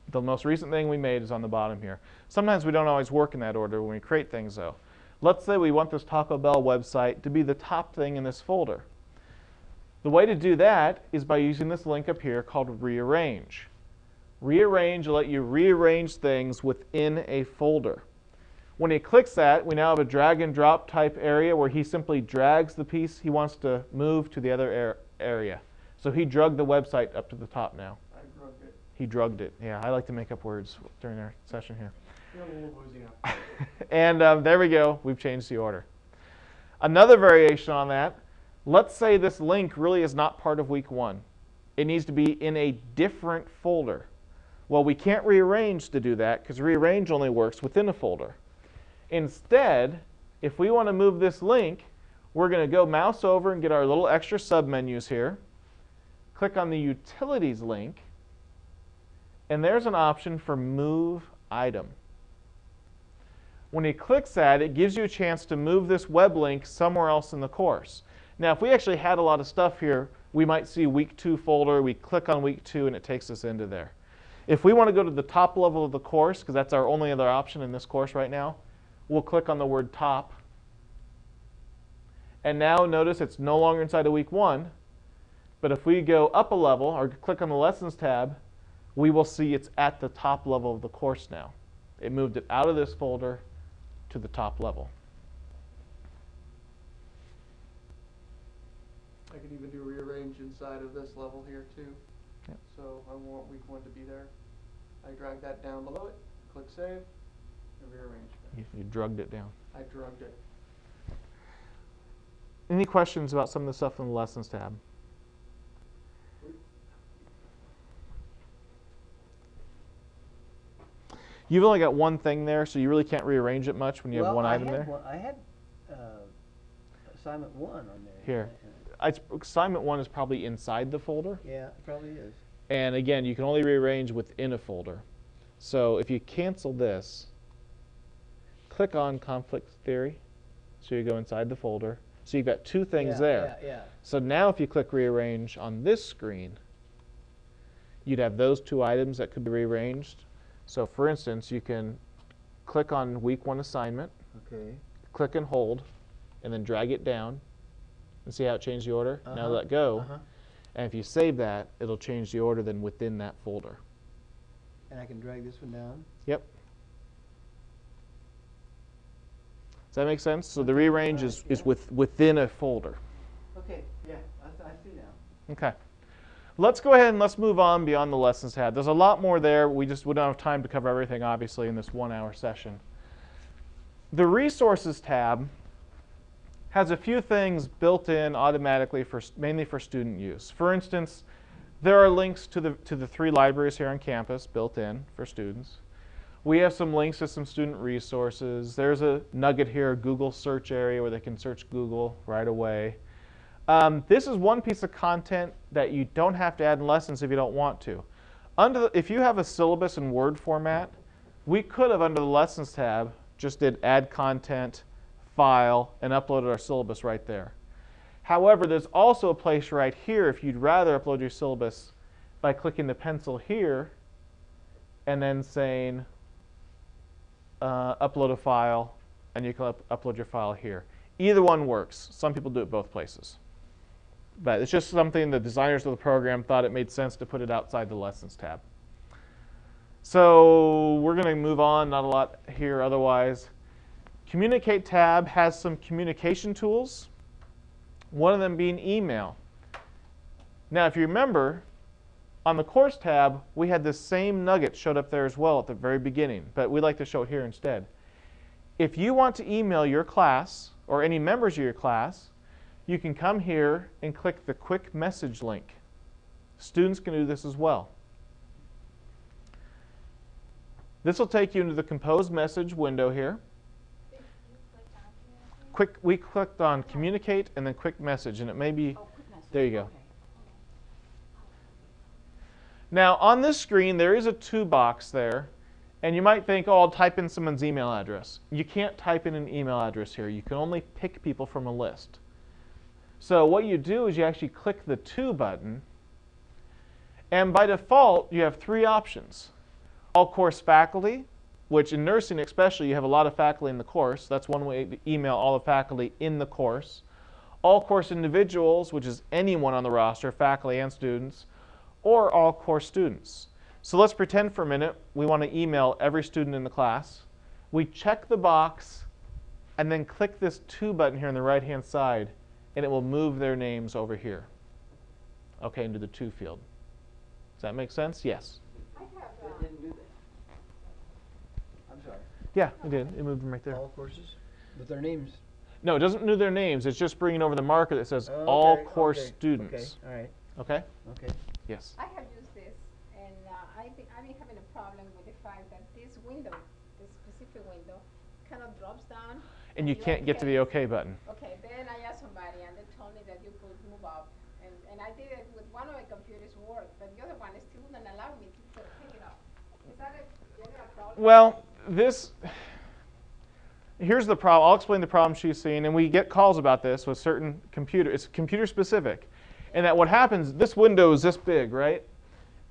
The most recent thing we made is on the bottom here. Sometimes we don't always work in that order when we create things though. Let's say we want this Taco Bell website to be the top thing in this folder. The way to do that is by using this link up here called Rearrange. Rearrange will let you rearrange things within a folder. When he clicks that, we now have a drag and drop type area where he simply drags the piece he wants to move to the other area. So he drugged the website up to the top now. I drugged it. He drugged it. Yeah, I like to make up words during our session here. Feel a little woozy now. And there we go. We've changed the order. Another variation on that, let's say this link really is not part of week 1. It needs to be in a different folder. Well, we can't rearrange to do that because rearrange only works within a folder. Instead, if we want to move this link, we're going to go mouse over and get our little extra submenus here. Click on the Utilities link. And there's an option for Move Item. When he clicks that, it gives you a chance to move this web link somewhere else in the course. Now, if we actually had a lot of stuff here, we might see week 2 folder. We click on week 2, and it takes us into there. If we want to go to the top level of the course, because that's our only other option in this course right now, we'll click on the word top. And now notice it's no longer inside of week 1. But if we go up a level or click on the Lessons tab, we will see it's at the top level of the course now. It moved it out of this folder to the top level. I could even do rearrange inside of this level here too. Yep. So I want week 1 to be there. I drag that down below it, click save, and rearrange. You drugged it down. I drugged it. Any questions about some of the stuff in the Lessons tab? You've only got one thing there, so you really can't rearrange it much when you have one item there. I had assignment 1 on there. Here. Assignment 1 is probably inside the folder. Yeah, it probably is. And again, you can only rearrange within a folder. So if you cancel this, click on Conflict Theory. So you go inside the folder. So you've got 2 things there. Yeah. So now if you click Rearrange on this screen, you'd have those 2 items that could be rearranged. So for instance, you can click on week 1 assignment, Okay. click and hold, and then drag it down. And see how it changed the order? Now let go. And if you save that, it'll change the order then within that folder. And I can drag this one down. Yep. Does that make sense? So the rearrange is within a folder. Okay, yeah, I see now. Okay. Let's go ahead and let's move on beyond the Lessons tab. There's a lot more there. We don't have time to cover everything, obviously, in this 1-hour session. The Resources tab has a few things built in automatically, mainly for student use. For instance, there are links to the 3 libraries here on campus built in for students. We have some links to some student resources. There's a nugget here, a Google search area where they can search Google right away. This is one piece of content that you don't have to add in lessons if you don't want to. If you have a syllabus in Word format, we could have, under the Lessons tab, just did Add Content, File, and uploaded our syllabus right there. However, there's also a place right here if you'd rather upload your syllabus by clicking the pencil here and then saying upload a file, and you can upload your file here. Either one works. Some people do it both places. But it's just something the designers of the program thought it made sense to put it outside the Lessons tab. So we're going to move on, not a lot here otherwise. Communicate tab has some communication tools, one of them being email. Now, if you remember, on the course tab, we had this same nugget showed up there as well at the very beginning, but we'd like to show it here instead. If you want to email your class or any members of your class, you can come here and click the quick message link. Students can do this as well. This will take you into the compose message window here. We clicked on communicate and then quick message, and it may be, there you go. Okay. Now on this screen there is a to box there, and you might think, oh, I'll type in someone's email address. You can't type in an email address here. You can only pick people from a list. So what you do is you actually click the To button, and by default you have three options. All course faculty, which in nursing especially you have a lot of faculty in the course. That's one way to email all the faculty in the course. All course individuals, which is anyone on the roster, faculty and students, or all course students. So let's pretend for a minute we want to email every student in the class. We check the box and then click this To button here on the right-hand side, and it will move their names over here, okay, into the To field. Does that make sense? Yes. I have, It didn't do that. I'm sorry. Yeah, it did. It moved them right there. All courses with their names. No, it doesn't move their names. It's just bringing over the marker that says Oh, all okay, course okay, students. Okay, all right. Okay? Okay. Yes. I have used this, and I've been having a problem with the fact that this window, this specific window, kind of drops down. And you can't get to the OK button. Okay, then I asked somebody, and they told me that you could move up. And I did it with one of my computers work, but the other one still wouldn't allow me to take it off. Is that a general problem? Well, here's the problem. I'll explain the problem she's seeing, and we get calls about this with certain computers. It's computer specific. And that what happens, this window is this big, right?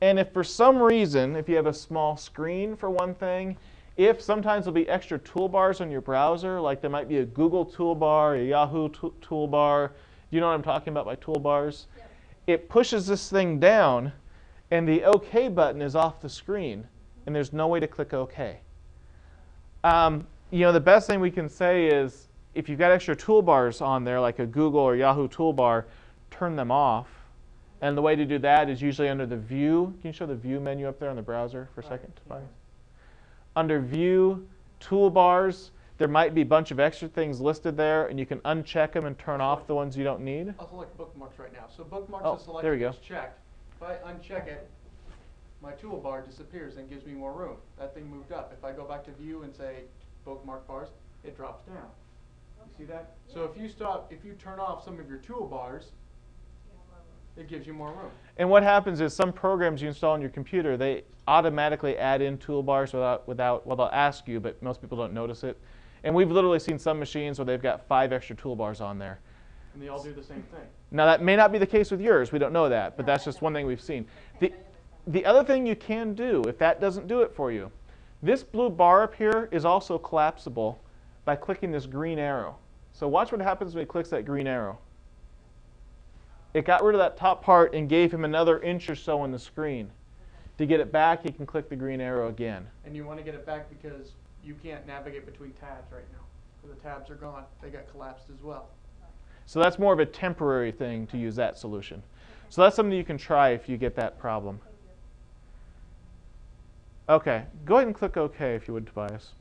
And if for some reason, if you have a small screen for one thing, if sometimes there'll be extra toolbars on your browser, like there might be a Google toolbar, a Yahoo toolbar. You know what I'm talking about by toolbars? Yep. It pushes this thing down, and the OK button is off the screen, and there's no way to click OK. You know, the best thing we can say is if you've got extra toolbars on there, like a Google or Yahoo toolbar, turn them off. And the way to do that is usually under the View. Can you show the View menu up there on the browser for a second? Yeah. Under View, Toolbars, there might be a bunch of extra things listed there, and you can uncheck them and turn off the ones you don't need. I'll select bookmarks right now. So bookmarks Oh, is selected, there we go. it's checked. If I uncheck it, my toolbar disappears and gives me more room. That thing moved up. If I go back to View and say bookmark bars, it drops down. You see that? So if you turn off some of your toolbars, it gives you more room. And what happens is some programs you install on your computer, they automatically add in toolbars well, they'll ask you, but most people don't notice it. And we've literally seen some machines where they've got 5 extra toolbars on there. And they all do the same thing. Now that may not be the case with yours, we don't know that, but that's just one thing we've seen. The other thing you can do, if that doesn't do it for you, this blue bar up here is also collapsible by clicking this green arrow. So watch what happens when he clicks that green arrow. It got rid of that top part and gave him another inch or so on the screen. To get it back, he can click the green arrow again. And you want to get it back because you can't navigate between tabs right now. So the tabs are gone. They got collapsed as well. So that's more of a temporary thing to use that solution. So that's something you can try if you get that problem. Okay, go ahead and click OK if you would, Tobias.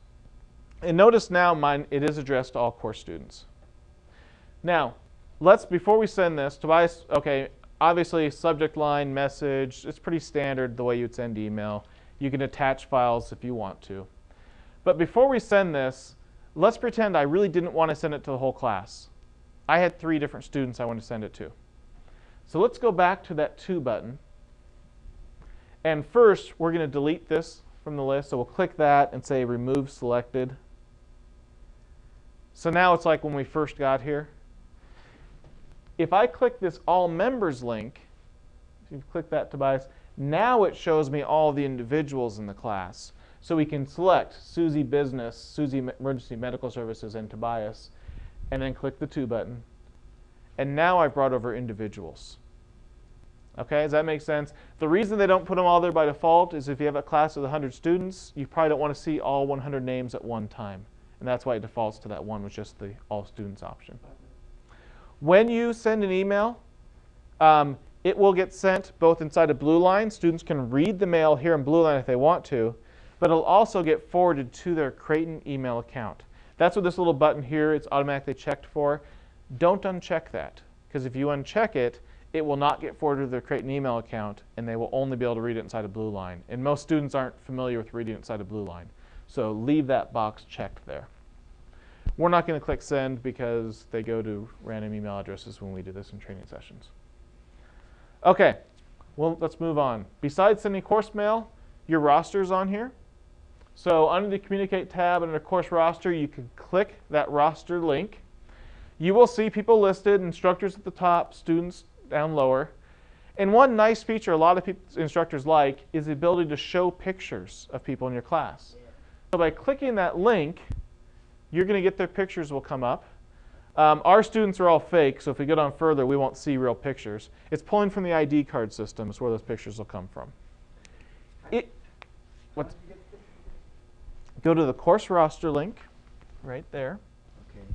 And notice now it is addressed to all course students. Now, before we send this, Tobias, okay, obviously subject line, message, it's pretty standard the way you'd send email. You can attach files if you want to. But before we send this, let's pretend I really didn't want to send it to the whole class. I had 3 different students I want to send it to. So let's go back to that To button. And first, we're going to delete this from the list. So we'll click that and say Remove Selected. So now it's like when we first got here. If I click this All Members link, if you click that, Tobias, now it shows me all the individuals in the class. So we can select Susie Business, Susie Emergency Medical Services, and Tobias, and then click the To button. And now I've brought over individuals. Okay, does that make sense? The reason they don't put them all there by default is if you have a class with 100 students, you probably don't want to see all 100 names at one time. And that's why it defaults to that one with just the All Students option. When you send an email, it will get sent both inside of BlueLine. Students can read the mail here in BlueLine if they want to, but it'll also get forwarded to their Creighton email account. That's what this little button here, it's automatically checked for. Don't uncheck that, because if you uncheck it, it will not get forwarded to their Creighton email account, and they will only be able to read it inside of BlueLine. And most students aren't familiar with reading it inside of BlueLine. So leave that box checked there. We're not going to click send because they go to random email addresses when we do this in training sessions. Okay, well, let's move on. Besides sending course mail, your roster is on here. So under the Communicate tab under the course roster, you can click that roster link. You will see people listed, instructors at the top, students down lower. And one nice feature a lot of instructors like is the ability to show pictures of people in your class. So by clicking that link, you're going to get their pictures will come up. Our students are all fake, so if we go down further, we won't see real pictures. It's pulling from the ID card system is where those pictures will come from. Go to the course roster link right there. Okay.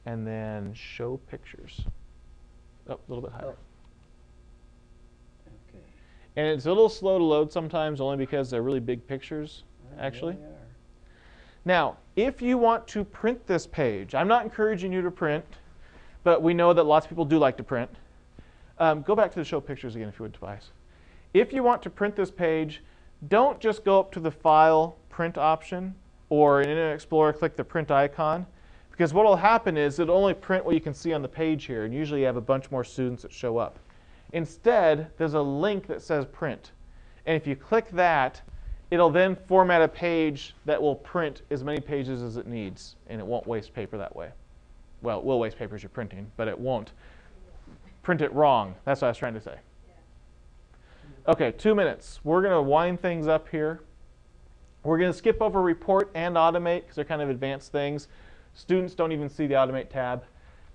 And then show pictures. Oh, a little bit higher. Oh. Okay. And it's a little slow to load sometimes, only because they're really big pictures, actually. There they are. Now, if you want to print this page, I'm not encouraging you to print, but we know that lots of people do like to print. Go back to the show pictures again, if you would, Tobias. If you want to print this page, don't just go up to the File, Print option, or in Internet Explorer, click the Print icon. Because what will happen is it'll only print what you can see on the page here, and usually you have a bunch more students that show up. Instead, there's a link that says Print. And if you click that, it'll then format a page that will print as many pages as it needs, and it won't waste paper that way. Well, it will waste paper as you're printing, but it won't print it wrong. That's what I was trying to say. Okay, 2 minutes. We're going to wind things up here. We're going to skip over Report and Automate because they're kind of advanced things. Students don't even see the Automate tab.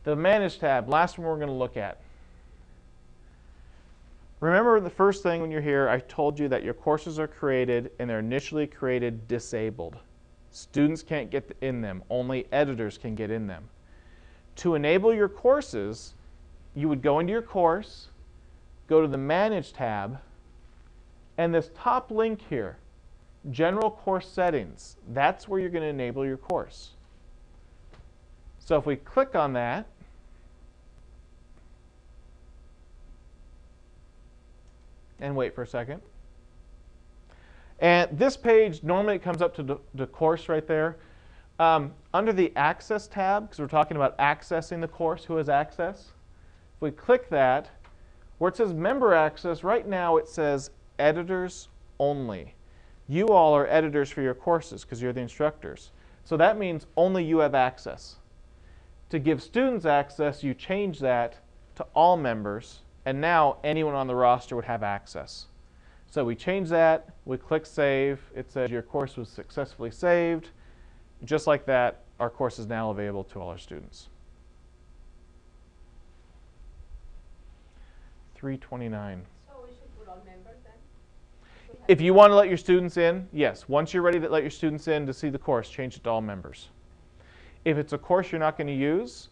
The Manage tab, last one we're going to look at. Remember the first thing when you're here, I told you that your courses are created and they're initially created disabled. Students can't get in them. Only editors can get in them. To enable your courses, you would go into your course, go to the Manage tab, and this top link here, General Course Settings, that's where you're going to enable your course. So if we click on that, and wait for a second. And this page, normally it comes up to the course right there. Under the Access tab, because we're talking about accessing the course, who has access, if we click that, where it says Member Access, right now it says Editors Only. You all are editors for your courses because you're the instructors. So that means only you have access. To give students access, you change that to all members, and now anyone on the roster would have access. So we change that, we click Save, it says your course was successfully saved. Just like that, our course is now available to all our students. 329. So we should put all members then? If you want to let your students in, yes. Once you're ready to let your students in to see the course, change it to all members. If it's a course you're not going to use,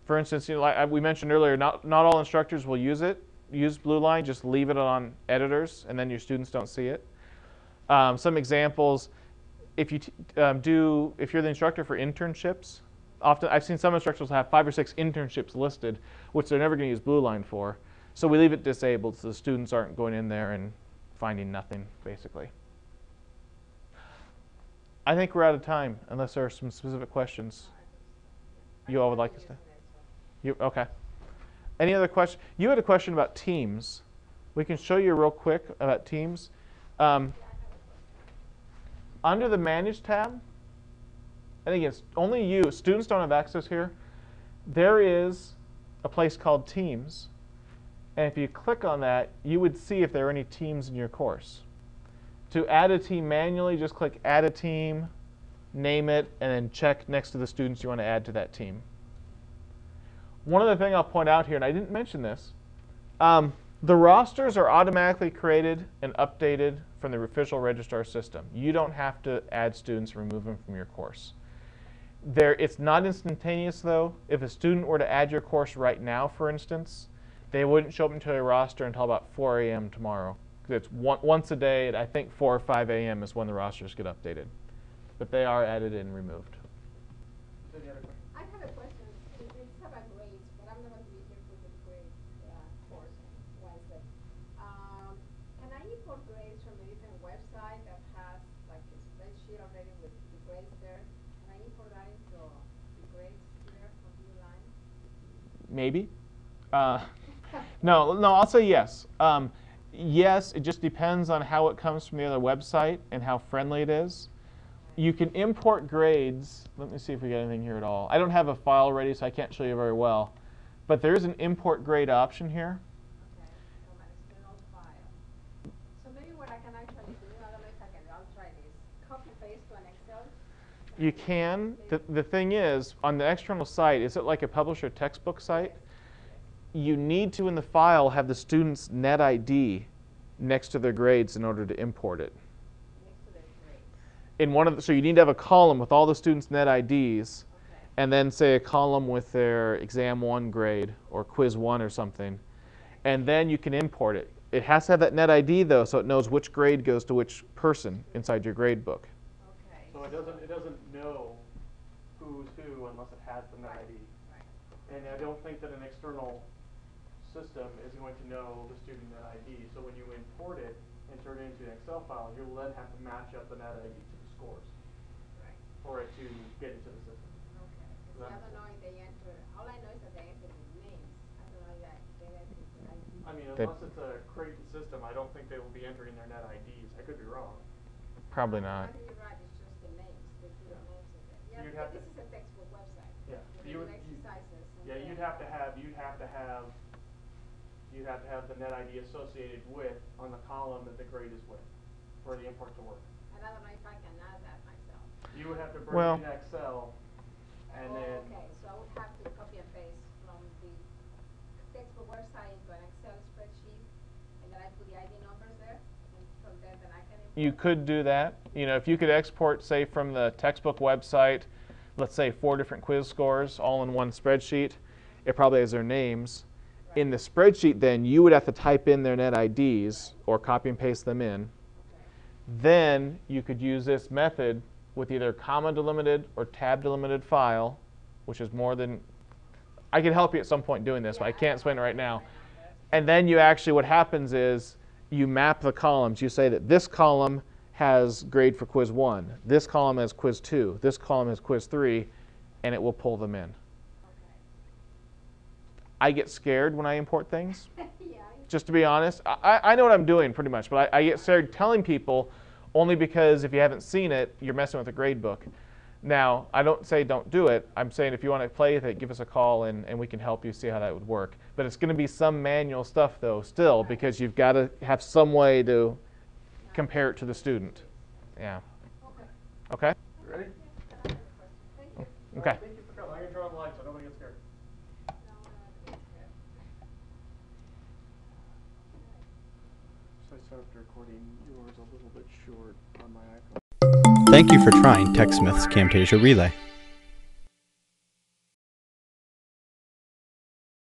for instance, like we mentioned earlier, not all instructors will use it. Use BlueLine, just leave it on editors, and then your students don't see it. Some examples, if you're the instructor for internships, often I've seen some instructors have 5 or 6 internships listed, which they're never going to use BlueLine for. So we leave it disabled so the students aren't going in there and finding nothing, basically. I think we're out of time, unless there are some specific questions you all would like us to. Okay. Any other questions? You had a question about Teams. We can show you real quick about Teams. Under the Manage tab, and again, only you, students don't have access here, there is a place called Teams. And if you click on that, you would see if there are any teams in your course. To add a team manually, just click Add a Team, name it, and then check next to the students you want to add to that team. One other thing I'll point out here, and I didn't mention this, the rosters are automatically created and updated from the official registrar system. You don't have to add students and remove them from your course. It's not instantaneous, though. If a student were to add your course right now, for instance, they wouldn't show up into your roster until about 4 a.m. tomorrow. Because it's once a day, at I think 4 or 5 a.m. is when the rosters get updated. But they are added and removed. I have a question. It's about grades, but I'm not going to be here for the grade course on Wednesday. Can I import grades from a different website that has like a spreadsheet already with the grades there? Can I import that into the grades there from BlueLine? Maybe. No, I'll say yes. Yes, it just depends on how it comes from the other website and how friendly it is. You can import grades. Let me see if we got anything here at all. I don't have a file ready, so I can't show you very well. But there is an import grade option here. Okay, so my external file. So maybe what I can actually do, I don't know if I can, I'll try this. Copy paste to an Excel. You can. The thing is, on the external site, is it like a publisher textbook site? You need to, in the file, have the student's net ID next to their grades in order to import it. Next to their grades. In one of the, so you need to have a column with all the students' net IDs, Okay. and then say a column with their exam 1 grade or quiz 1 or something, and then you can import it. It has to have that net ID though, so it knows which grade goes to which person inside your grade book. Okay. So it doesn't know who's who unless it has the net ID. Right. And I don't think that an external system is going to know the student net ID. So when you import it and turn it into an Excel file, you'll then have to match up the net ID to the scores Right. for it to get into the system. Okay. See, I don't know if they enter. All I know is that they enter the names. I don't know that they enter the ID. I mean, They- unless it's a Creighton system, I don't think they will be entering their net IDs. I could be wrong. Probably not. I think you're right. It's just the names. They put the names in there. Yeah, You'd because have this to- is a textbook website. Yeah. They do exercises. And Yeah, then- you'd have to have the net ID associated with on the column that the grade is with for the import to work. And I don't know if I can add that myself. You would have to bring Well- in Excel and then Okay, so I would have to copy and paste from the textbook website into an Excel spreadsheet, and then I put the ID numbers there, and from there then I can import. You could do that. You know, if you could export, say, from the textbook website, let's say 4 different quiz scores all in one spreadsheet, it probably has their names. In the spreadsheet, then, you would have to type in their net IDs or copy and paste them in. Okay. Then you could use this method with either comma delimited or tab delimited file, which is more than, I could help you at some point doing this, but I can't explain it right now. And then you actually, what happens is you map the columns. You say that this column has grade for quiz 1, this column has quiz 2, this column has quiz 3, and it will pull them in. Okay. I get scared when I import things. Yeah. Just to be honest, I know what I'm doing pretty much, but I get scared telling people only because if you haven't seen it, you're messing with a grade book. Now, I don't say don't do it. I'm saying if you want to play with it, give us a call and we can help you see how that would work. But it's going to be some manual stuff though still, because you've got to have some way to compare it to the student. Yeah. Okay. Okay? You ready? Yeah, then I have a question. Thank you. Okay. Thank you for coming. I'm gonna turn on the light so nobody gets scared. No, I'm not scared. So I stopped recording yours a little bit short on my iPhone. Thank you for trying TechSmith's Camtasia Relay.